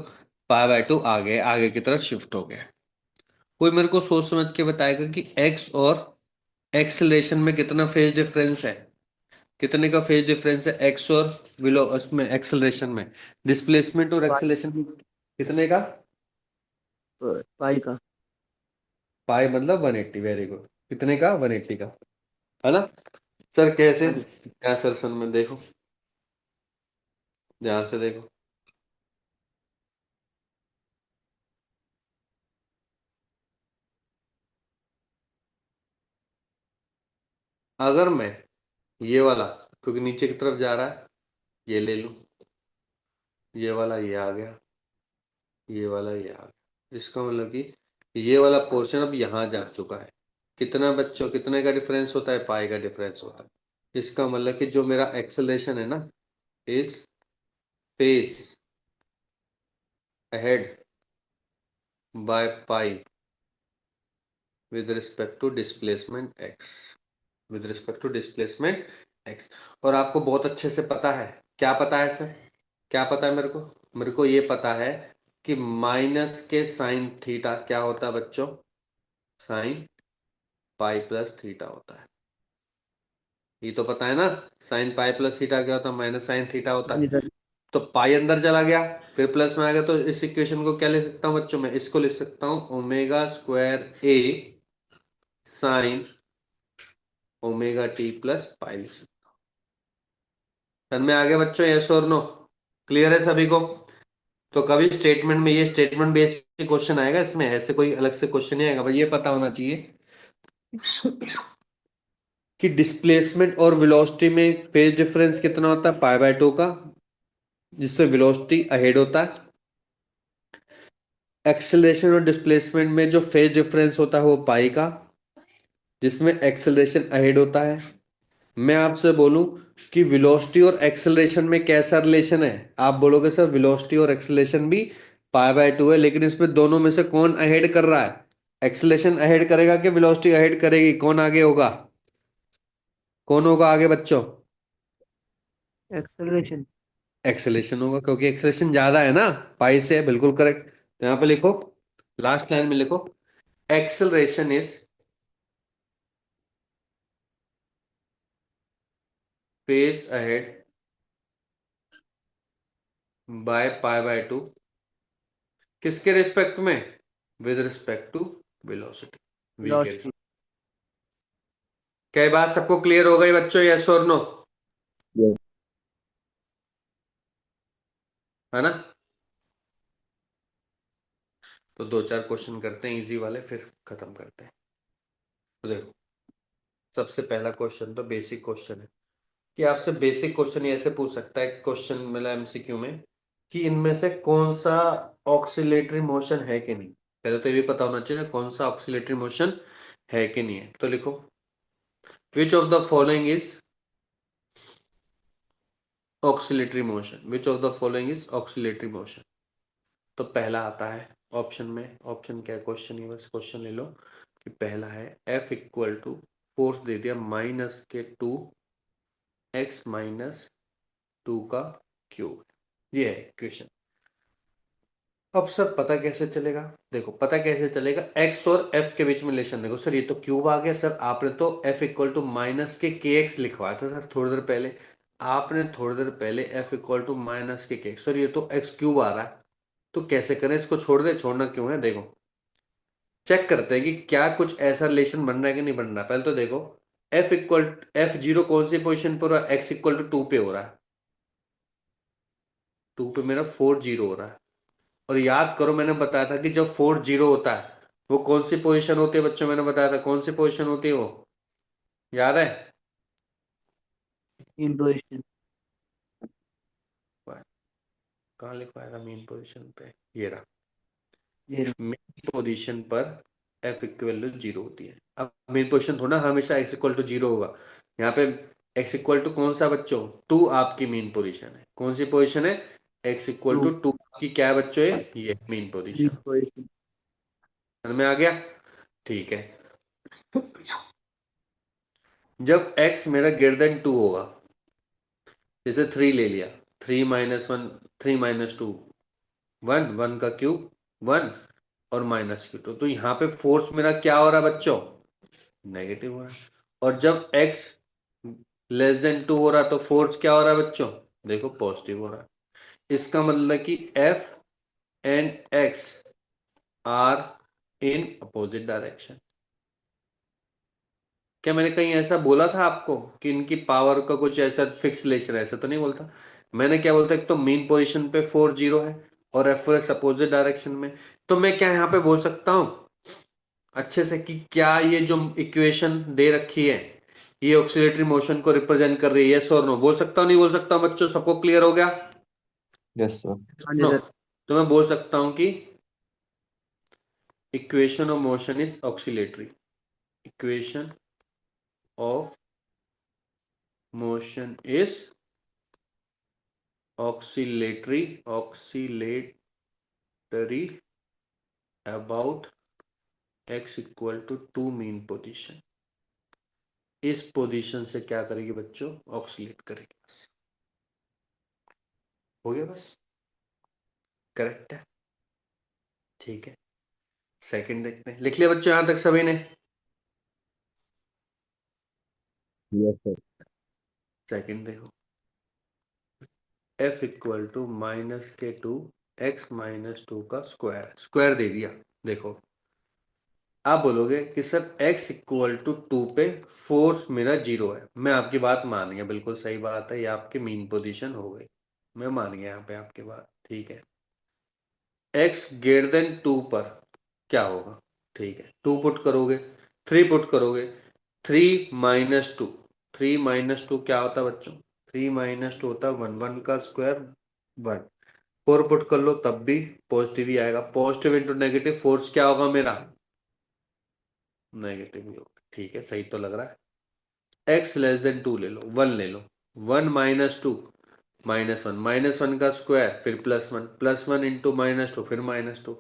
पाई बाय 2 आगे आगे की तरफ शिफ्ट हो गया। कोई मेरे को सोच समझ के बताएगा कि एक्स और एक्सेलरेशन में कितना फेज डिफरेंस है, कितने का फेज डिफरेंस है एक्स और विलो उसमें एक्सेलरेशन में, डिस्प्लेसमेंट और पाई। एक्सेलरेशन में कितने का, पाई का। पाई मतलब 180, वेरी गुड, कितने का 180 का, है ना। सर कैसे, हाँ जी। क्या सर सन में देखो, ध्यान से देखो, अगर मैं ये वाला, क्योंकि नीचे की तरफ जा रहा है, ये ले लूं, ये वाला ये आ गया, ये वाला ये आ गया, इसका मतलब कि ये वाला पोर्शन अब यहाँ जा चुका है, कितना बच्चों, कितने का डिफरेंस होता है, पाई का डिफरेंस होता है। इसका मतलब कि जो मेरा एक्सेलरेशन है ना, is phase ahead by pi with respect to displacement X, with respect to displacement X. और आपको बहुत अच्छे से पता है, क्या पता है सर, क्या पता है मेरे को ये पता है कि माइनस के साइन थीटा क्या होता है बच्चों, साइन पाई प्लस थीटा होता है, ये तो पता है ना, साइन पाई प्लस थीटा क्या होता है, माइनस साइन थीटा होता हाँ जी है। सर। तो पाई अंदर चला गया, फिर प्लस में आ गया, तो इस इक्वेशन को क्या लिख सकता हूँ बच्चों, मैं इसको लिख सकता हूँ omega square a sine omega t plus pi लिख सकता समझ में आ गया बच्चों, यस और नो? क्लियर है सभी को? तो कभी स्टेटमेंट में ये स्टेटमेंट बेस्ड क्वेश्चन आएगा, इसमें ऐसे कोई अलग से क्वेश्चन नहीं आएगा, भाई ये पता होना चाहिए कि डिस्प्लेसमेंट और वेलोसिटी में फेज डिफरेंस कितना होता है, पाई बाय 2 का, जिसमें वेलोसिटी अहेड होता है। एक्सेलरेशन और डिस्प्लेसमेंट में जो फेज डिफरेंस होता है वो पाई का, जिसमें एक्सेलरेशन अहेड होता है। मैं आपसे बोलूं कि वेलोसिटी और एक्सेलरेशन में कैसा रिलेशन है, आप बोलोगे सर वेलोसिटी और एक्सेलरेशन भी पाई बाय 2 है, लेकिन इसमें दोनों में से कौन अहेड कर रहा है? एक्सेलरेशन अहेड करेगा कि वेलोसिटी अहेड करेगी? कौन आगे होगा? कौन होगा आगे बच्चों? एक्सेलरेशन। एक्सेलेरेशन होगा, क्योंकि एक्सेलेरेशन ज्यादा है ना, पाई से है, बिल्कुल करेक्ट। तो यहां पे लिखो, लास्ट लाइन में लिखो, acceleration is phase ahead by pi by 2, किसके रिस्पेक्ट में? With respect to velocity, V के वेलोसिटी। रिस्पेक्ट। क्या ये बात सबको क्लियर हो गई बच्चों, यस और नो? Yes. है ना? तो 2-4 क्वेश्चन करते हैं इजी वाले, फिर खत्म करते हैं। तो देखो, सबसे पहला क्वेश्चन तो बेसिक क्वेश्चन है, कि आपसे बेसिक क्वेश्चन ऐसे पूछ सकता है क्वेश्चन मतलब एमसीक्यू में, कि इनमें से कौन सा ऑक्सीलेटरी मोशन है कि नहीं। पहले तो ये भी पता होना चाहिए कौन सा ऑक्सीलेटरी मोशन है कि नहीं है। तो लिखो, which of the following is oscillatory motion, which of the following is oscillatory motion. तो पहला आता है ऑप्शन में, ऑप्शन क्या क्वेश्चन है, बस क्वेश्चन ले लो, कि पहला है F इक्वल टू, फोर्स दे दिया -2x-2 का क्यूब, ये है क्वेश्चन। अब सर पता कैसे चलेगा? देखो पता कैसे चलेगा, x और f के बीच में रिलेशन देखो। सर ये तो क्यूब आ गया, सर आपने तो f equal to minus K kx लिखवाया था सर थोड़ी देर पहले, आपने थोड़ी देर पहले f equal to minus K kx, sir ये तो x क्यूब आ रहा है, तो कैसे करें इसको? छोड़ दे, छोड़ना क्यों है? देखो चेक करते हैं कि क्या कुछ ऐसा रिलेशन बन रहा है कि नहीं बन रहा। पहले तो देखो, f0 कौन सी पोजीशन पर हो रहा है? x इक्वल टू 2 पे हो रहा है, 2 पे मेरा 4-0 हो रहा है। और याद करो मैंने बताया था कि जब 4-0 होता है वो कौन सी पोजीशन होती है बच्चों, मैंने बताया था कौन सी पोजीशन होती है वो, याद है? In position. कहाँ लिखवाया था मेन पोजीशन पे, ये रहा, जीरो। मेन पोजीशन पर f इक्वल टू 0 होती है। अब मेन पोजीशन थोड़ा हमेशा x इक्वल टू 0 होगा, यहाँ पे x इक्वल टू कौन सा बच्चों, 2 आपकी मेन पोजीशन है। कौन सी पोजीशन है? x equal to. टू 2 की क्या है बच्चों, ये मेन इन पोजीशन। पोजिशन। समझ में आ गया? ठीक है। जब x मेरा ग्रेटर देन 2 होगा, जैसे 3 ले लिया, 3-1, 3-2, 1 का क्यूब 1 और -q2, तो यहाँ पे फोर्स मेरा क्या हो रहा है बच्चों? नेगेटिव हो रहा है। और जब x लेस देन 2 हो रहा है तो फोर्स क्या हो रहा है बच्चों? देखो पॉजिटिव हो रहा है। इसका मतलब कि f and x are in opposite direction. क्या मैंने कहीं ऐसा बोला था आपको कि इनकी पावर का कुछ ऐसा फिक्स रिलेशन है? ऐसा तो नहीं बोलता। मैंने क्या बोलता, एक तो मेन पोजीशन पे 4-0 है और एफ एक्स अपोजिट डायरेक्शन में। तो मैं क्या यहाँ पे बोल सकता हूँ अच्छे से कि क्या ये जो इक्वेशन दे रखी है ये ऑक्सीलेटरी मोशन को रिप्रेजेंट कर रही है, यस और नो? बोल सकता हूँ नहीं बोल सकता हूँ बच्चों, सबको क्लियर हो गया? Yes, sir. हाँ जी नो? सर। तो मैं बोल सकता हूँ कि equation of motion is oscillatory, equation of motion is oscillatory about x equal to 2 mean position. इस पोजीशन से क्या करेगी बच्चों? ऑक्सीलेट करेगी। बस हो गया, बस करेक्ट है। ठीक है, सेकंड देखते हैं, लिख लिया बच्चों यहां तक सभी ने? Yes, sir. सेकंड देखो, f equal to -k2 x -2 का स्क्वायर, स्क्वायर दे दिया। देखो आप बोलोगे कि सर x इक्वल टू 2 पे फोर्स मेरा 0 है। मैं आपकी बात मान गया, बिल्कुल सही बात है, ये आपकी मीन पोजीशन हो गई, मैं मान गया यहाँ पे आपकी बात, ठीक है। x ग्रेटर देन 2 पर क्या होगा, ठीक है, 2 पुट करोगे, 3 पुट करोगे, 3 माइनस 2, 3 माइनस 2 क्या होता है बच्चों, 3 माइनस 2 होता है 1, 1 का स्क्वायर 1, 4 पुट कर लो तब भी पॉजिटिव ही आएगा, पॉजिटिव इंटू नेगेटिव फोर्स क्या होगा मेरा, नेगेटिव ही होगा, ठीक है, सही तो लग रहा है। x लेस देन 2 ले लो, 1 ले लो, 1 माइनस 2 माइनस 1, माइनस 1 का स्क्वायर फिर प्लस 1, प्लस 1 इंटू माइनस 2 फिर माइनस 2,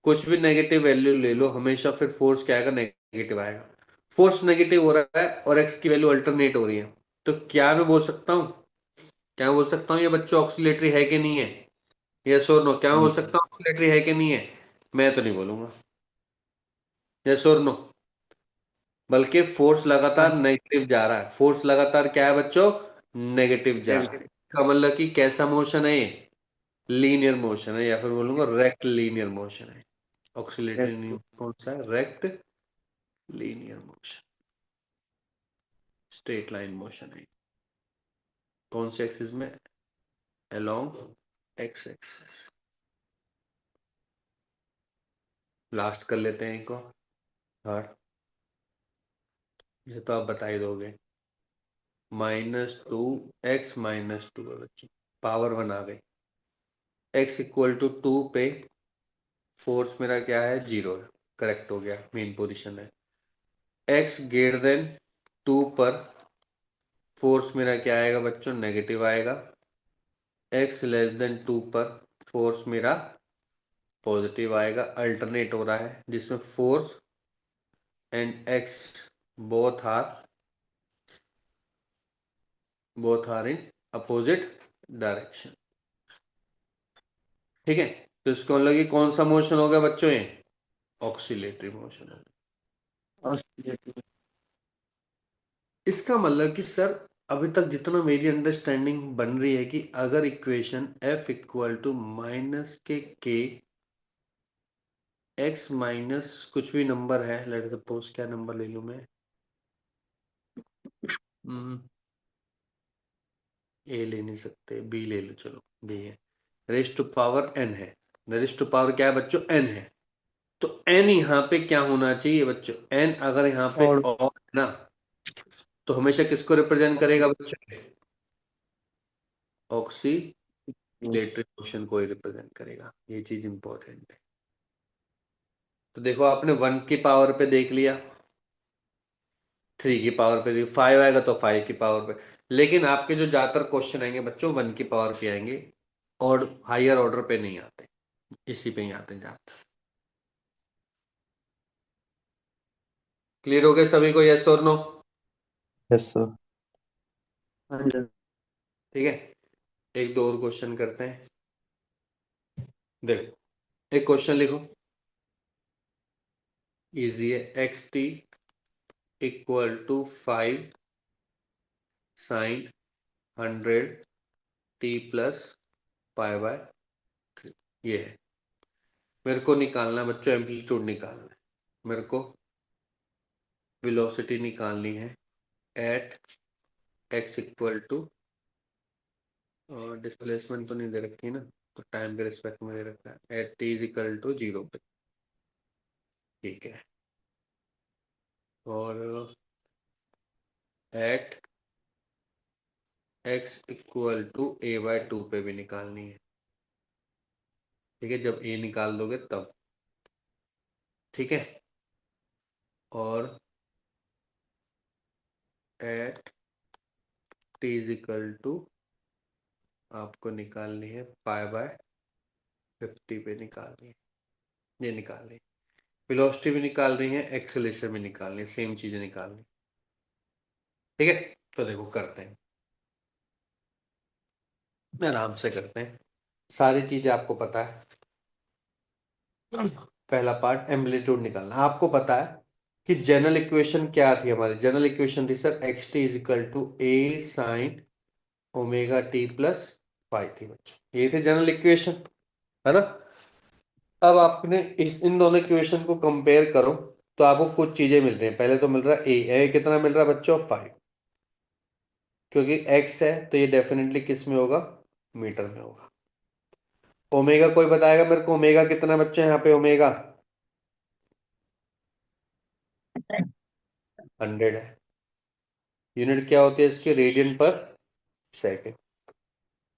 कुछ भी नेगेटिव वैल्यू ले लो हमेशा फिर फोर्स क्या आएगा, नेगेटिव आएगा। फोर्स नेगेटिव हो रहा है और x की वैल्यू अल्टरनेट हो रही है, तो क्या मैं बोल सकता हूँ, क्या मैं बोल सकता हूँ ये बच्चों ऑक्सीलेटरी है कि नहीं है, यस और नो, क्या मैं बोल सकता हूँ ऑक्सीलेटरी है कि नहीं है, मैं तो नहीं बोलूंगा, यस और नो। बल्कि फोर्स हाँ लगातार जी। नेगेटिव जा रहा है, फोर्स लगातार क्या है बच्चों, नेगेटिव जा रहा है, नेगेटिव। इसका मतलब कि कैसा मोशन है ये, लीनियर मोशन है, या फिर बोलूंगा रेक्ट लीनियर मोशन है। ऑक्सीलेटरी नहीं, कौन सा है, rectilinear motion, straight line motion है, कौन से एक्सिस में, अलोंग एक्स एक्सिस। लास्ट कर लेते हैं एक और थर्ड, ये तो आप बता ही दोगे, -2 x -2 है बच्चों, पावर 1 आ गई, x इक्वल टू 2 पे फोर्स मेरा क्या है, 0 है, करेक्ट हो गया, मेन पोजीशन है। x ग्रेटर देन 2 पर फोर्स मेरा क्या आएगा बच्चों, नेगेटिव आएगा। x लेस देन 2 पर फोर्स मेरा पॉजिटिव आएगा, अल्टरनेट हो रहा है जिसमें force and x both are in opposite direction, ठीक है। तो इसको मतलब कि कौन सा मोशन हो गया बच्चों, ये ऑक्सीलेटरी मोशन हो गया। ऑस्किलेटरी। इसका मतलब कि सर अभी तक जितना मेरी अंडरस्टैंडिंग बन रही है कि अगर equation f equal to minus K x minus कुछ भी नंबर है, लेट सपोज क्या नंबर ले लूं मैं, ए ले नहीं सकते, बी ले लो, चलो बी है, रेस टू पावर n है, रेस टू पावर क्या है बच्चों, n है, तो n यहाँ पे क्या होना चाहिए बच्चों, n अगर यहाँ पे और और है ना, तो हमेशा किसको रिप्रेजेंट करेगा बच्चों, ऑक्सीलेटरी मोशन को ही रिप्रेजेंट करेगा, ये चीज इंपॉर्टेंट है। तो देखो आपने 1 की पावर पे देख लिया, 3 की पावर पे देख, 5 आएगा तो 5 की पावर पे, लेकिन आपके जो ज्यादातर क्वेश्चन आएंगे बच्चों 1 की पावर पे आएंगे, और हायर ऑर्डर पे नहीं आते, इसी पे ही आते हैं ज्यादातर। क्लियर हो गया सभी को, यस और नो, यस सर। हाँ जी। ठीक है। एक दो और क्वेश्चन करते हैं, देखो एक क्वेश्चन लिखो, इजी है, xt equal to 5 sine 100t plus pi by 3, ये है, मेरे को निकालना है बच्चों, एम्पलीट्यूड निकालना है मेरे को, वेलोसिटी निकालनी है at x equal to, displacement तो नहीं दे रखी ना, तो टाइम के रिस्पेक्ट में दे रखा है, at t is equal to 0 पे, ठीक है, और eight x equal to a/2 पे भी निकालनी है, ठीक है, जब a निकाल दोगे तब, ठीक है, और at t is equal to आपको निकालनी है π/50 पे निकालनी है, ये निकालनी है, वेलोसिटी भी निकालनी है, एक्सेलरेशन भी निकालनी है, सेम चीजें निकालनी है, ठीक है। तो देखो करते हैं, आराम से करते हैं, सारी चीजें आपको पता है। पहला पार्ट एम्पलीट्यूड निकालना, आपको पता है कि जनरल इक्वेशन क्या थी हमारी, जनरल इक्वेशन थी sir x t is equal to a sine omega t plus five थी बच्चों, ये थे जनरल इक्वेशन, है ना। अब आपने इन दोनों इक्वेशन को कंपेयर करो, तो आपको कुछ चीजें मिल रही हैं। पहले तो मिल रहा है ए कितना मिल रहा है बच्चों, 5, क्योंकि एक्स है तो ये डेफिनेटली किस में होगा, मीटर में होगा। ओमेगा कोई बताएगा मेरे को, ओमेगा कितना बच्चे यहाँ पे, ओमेगा 100 है। यूनिट क्या होती है इसकी, रेडियन पर सेकेंड।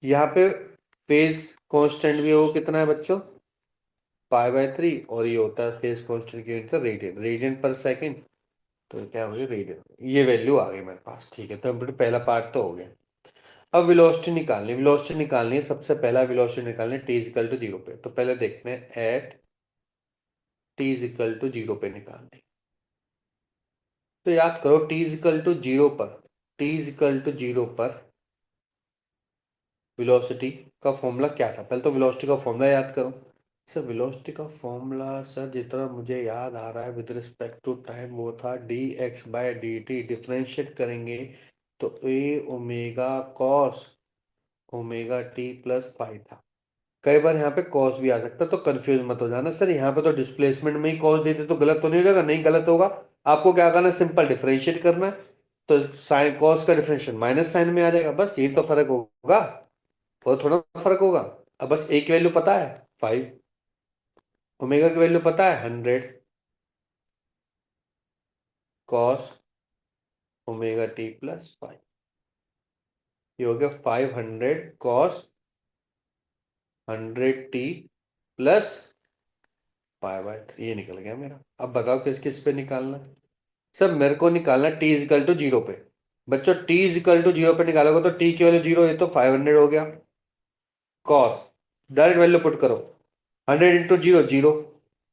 यहाँ पे फेज कांस्टेंट भी है, वो कितना है बच्चों, π/3, और ये होता है फेज कांस्टेंट की यूनिट रेडियन, रेडियन पर सेकेंड। तो क्या हो गया, रेडियन, ये वैल्यू आ गई मेरे पास। ठीक है, तो पहला पार्ट तो हो गया। अब वेलोसिटी निकालनी, वेलोसिटी निकालनी है। सबसे पहला वेलोसिटी निकालनी है टी इजिकल टू जीरो पे। तो पहले देखते हैं at t is equal to zero पे निकालनी। तो याद करो टी इजिकल टू जीरो पर, टी इजिकल टू जीरो पर वेलोसिटी का फॉर्मूला क्या था। पहले तो वेलोसिटी का फॉर्मूला याद करो। सर वेलोसिटी का फॉर्मूला सर जितना मुझे याद आ रहा है विद रिस्पेक्ट टू टाइम, वो था d x by D t. Differentiate करेंगे तो a omega cos omega t plus five था। कई बार यहाँ पे कॉस भी आ सकता है, तो कंफ्यूज मत हो जाना। सर यहाँ पे तो डिस्प्लेसमेंट में ही कॉस देते तो गलत तो नहीं हो जाएगा, नहीं गलत होगा। आपको क्या करना है, सिंपल डिफरेंशिएट करना है। तो साइन कॉस का डिफरेंशिएट माइनस साइन में आ जाएगा, बस यही तो फर्क होगा, और थोड़ा फर्क होगा। अब बस एक वैल्यू पता है 5, ओमेगा की वैल्यू पता है 100 कॉस ओमेगा टी प्लस 5। ये हो गया 500 कॉस 100 टी प्लस π/3, ये निकल गया मेरा। अब बताओ किस किस पे निकालना है। सर मेरे को निकालना टी इजिकल टू जीरो पे। बच्चों टी इजिकल टू जीरो पे निकालोगे तो टी की वैल्यू जीरो, ये तो 500 हो गया। कॉस डायरेक्ट वैल्यू पुट करो, 100 × 0 0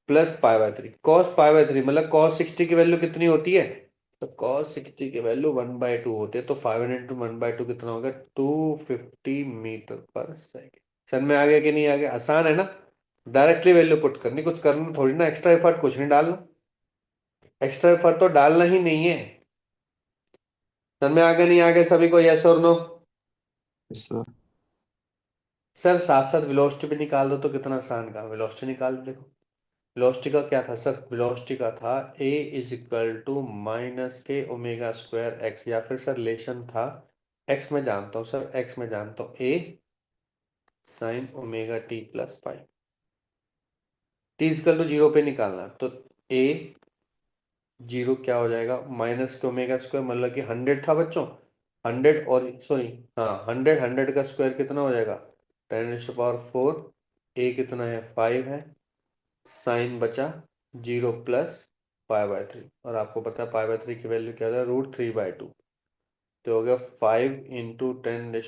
प्लस π/3, cos π/3 मतलब cos 60 की वैल्यू कितनी होती है, तो cos 60 की वैल्यू 1/2 होती है। तो 500 × 1/2 कितना होगा, 250 मीटर पर सेकेंड। समझ में आ गया कि नहीं आ गया, आसान है ना। डायरेक्टली वैल्यू पुट करनी, कुछ करना थोड़ी ना, एक्स्ट्रा एफर्ट कुछ नहीं डालना, एक्स्ट्रा एफर्ट तो डालना ही नहीं है। समझ में आगे नहीं आगे सभी को, यस और नो। Yes sir. सर साथ साथ वेलोसिटी भी निकाल दो तो कितना आसान का, वेलोसिटी निकाल दो। देखो वेलोसिटी का क्या था सर, वेलोसिटी का था a is equal to minus के ओमेगा स्क्वायर एक्स, या फिर सर रिलेशन था x में जानता हूँ सर, x में जानता हूँ a sine omega t plus pi. T equal to zero पे निकालना, तो a जीरो क्या हो जाएगा, माइनस के ओमेगा स्क्वायर, मतलब कि 100 था बच्चों, 100 और सॉरी, हाँ 100 का स्क्वायर कितना हो जाएगा, 10⁴। ए कितना है 5 है, साइन बचा 0 प्लस π/3, और आपको पता है π/3 की वैल्यू क्या है, √3/2। तो हो गया 5 × 10⁴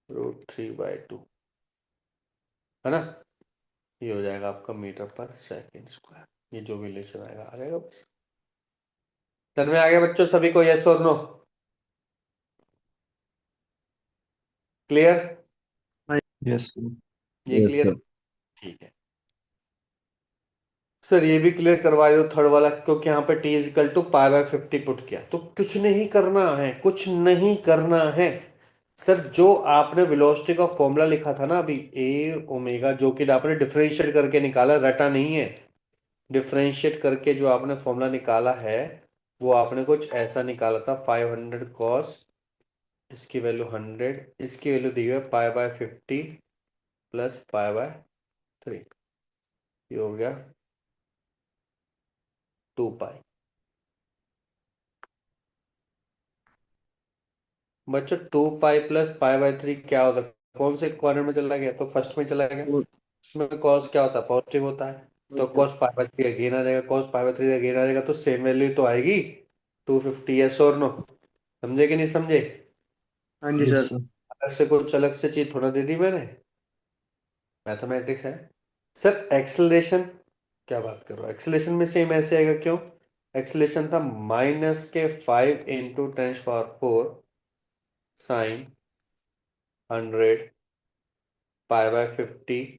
√3/2, है ना। ये हो जाएगा आपका मीटर पर सेकेंड स्क्वायर। ये जो भी रिलेशन आएगा आ जाएगा बस। समझ में आ गया बच्चों सभी को, यस और नो, क्लियर, यस सर। ये यस क्लियर, सर। ठीक है। सर ये भी क्लियर करवा दो थर्ड वाला, क्योंकि यहाँ पे टी इजिकल टू π/50 पुट किया, तो कुछ नहीं करना है, कुछ नहीं करना है। सर जो आपने वेलोसिटी का फॉर्मूला लिखा था ना अभी, ए ओमेगा, जो कि आपने डिफरेंशिएट करके निकाला, रटा नहीं है, डिफरेंशिएट करके जो आपने फॉर्मूला निकाला है वो आपने कुछ ऐसा निकाला था, 500 कॉस, इसकी वैल्यू 100, इसकी वैल्यू दी हुई है π/50 प्लस π/3, ये हो गया 2π। बच्चों 2π प्लस π/3 क्या होता है, कौन से क्वाड्रेंट में चला गया, तो फर्स्ट में चला गया। वो उसमें कॉस क्या होता है, पॉजिटिव होता है। तो अच्छा। कॉस π/3 अगेन आ जाएगा, कॉस π/3 अगेन आ जाएगा, तो सेम वैल्यू तो आएगी 250, यस और नो, समझे कि नहीं समझे। हाँ जी यस सर। सर। अलग से कुछ अलग से चीज थोड़ा दे दी मैंने, मैथमेटिक्स है। सर एक्सेलरेशन, क्या बात कर रहा हूँ, एक्सेलरेशन में सेम ऐसे आएगा, क्यों, एक्सेलरेशन था -5 × 10⁴ साइन 100 π/50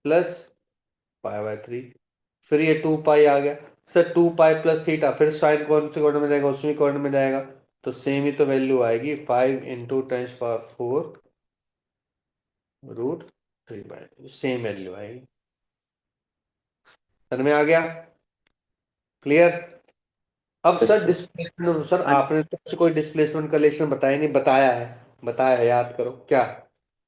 प्लस π/3, फिर ये 2π आ गया। सर 2π प्लस थीटा, फिर साइन कौन से कॉर्नर में जाएगा, उसी कॉर्नर में जाएगा, तो सेम ही तो वैल्यू आएगी, 5 × 10⁴ √3/2, सेम वैल्यू आएगी। समझ में आ गया? क्लियर? अब Yes, sir sir. Displacement, sir हाँ आपने तो मुझसे कोई डिस्प्लेसमेंट का रिलेशन बताया नहीं, बताया है, बताया है, याद करो क्या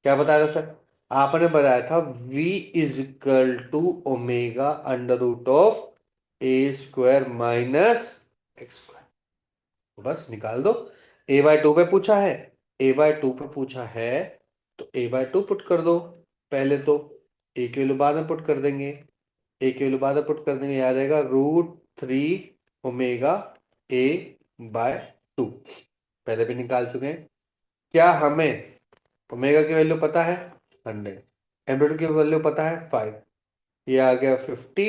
क्या बताया था सर? आपने बताया था v is equal to omega under root of A square minus x square. बस निकाल दो। a बाय टू पे पूछा है, a बाय टू पे पूछा है, तो a बाय टू पुट कर दो पहले तो, a की वैल्यू बाद में पुट कर देंगे, ए की वैल्यू बाद में पुट कर देंगे, आ जाएगा √3 ओमेगा ए बाय टू। पहले भी निकाल चुके हैं। क्या हमें ओमेगा की वैल्यू पता है? 100। एम्पलीट्यूड की वैल्यू पता है 5। ये आ गया 50,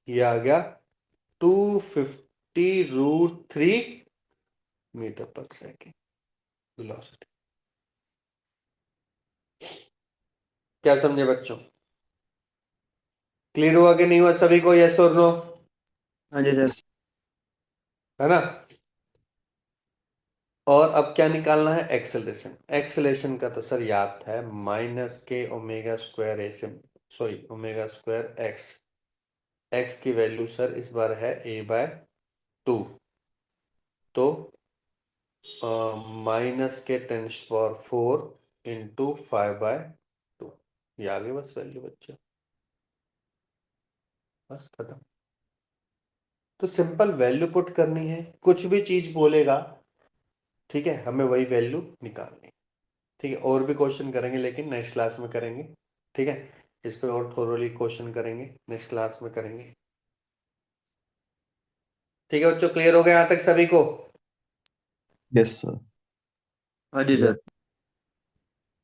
ये आ गया 250 √3 मीटर पर सेकेंड वेलोसिटी। क्या समझे बच्चों? क्लियर हुआ कि नहीं हुआ सभी को? यस और नो? हाँ जी सर। है ना? और अब क्या निकालना है? एक्सेलरेशन। एक्सेलरेशन का तो सर याद है, माइनस के ओमेगा स्क्वायर ए से, sorry omega square x. X की वैल्यू सर इस बार है a बाय टू, तो माइनस के 10⁴ इंटू 5/2। ये आ गई बस वैल्यू बच्चे, बस खत्म। तो सिंपल वैल्यू पुट करनी है, कुछ भी चीज बोलेगा, ठीक है, हमें वही वैल्यू निकालनी है। ठीक है, और भी क्वेश्चन करेंगे लेकिन नेक्स्ट क्लास में करेंगे। ठीक है, इस पे और थोरोली क्वेश्चन करेंगे, नेक्स्ट क्लास में करेंगे। ठीक है बच्चों, क्लियर हो गया यहाँ तक सभी को? Yes, sir. हाँ जी Clear. सर।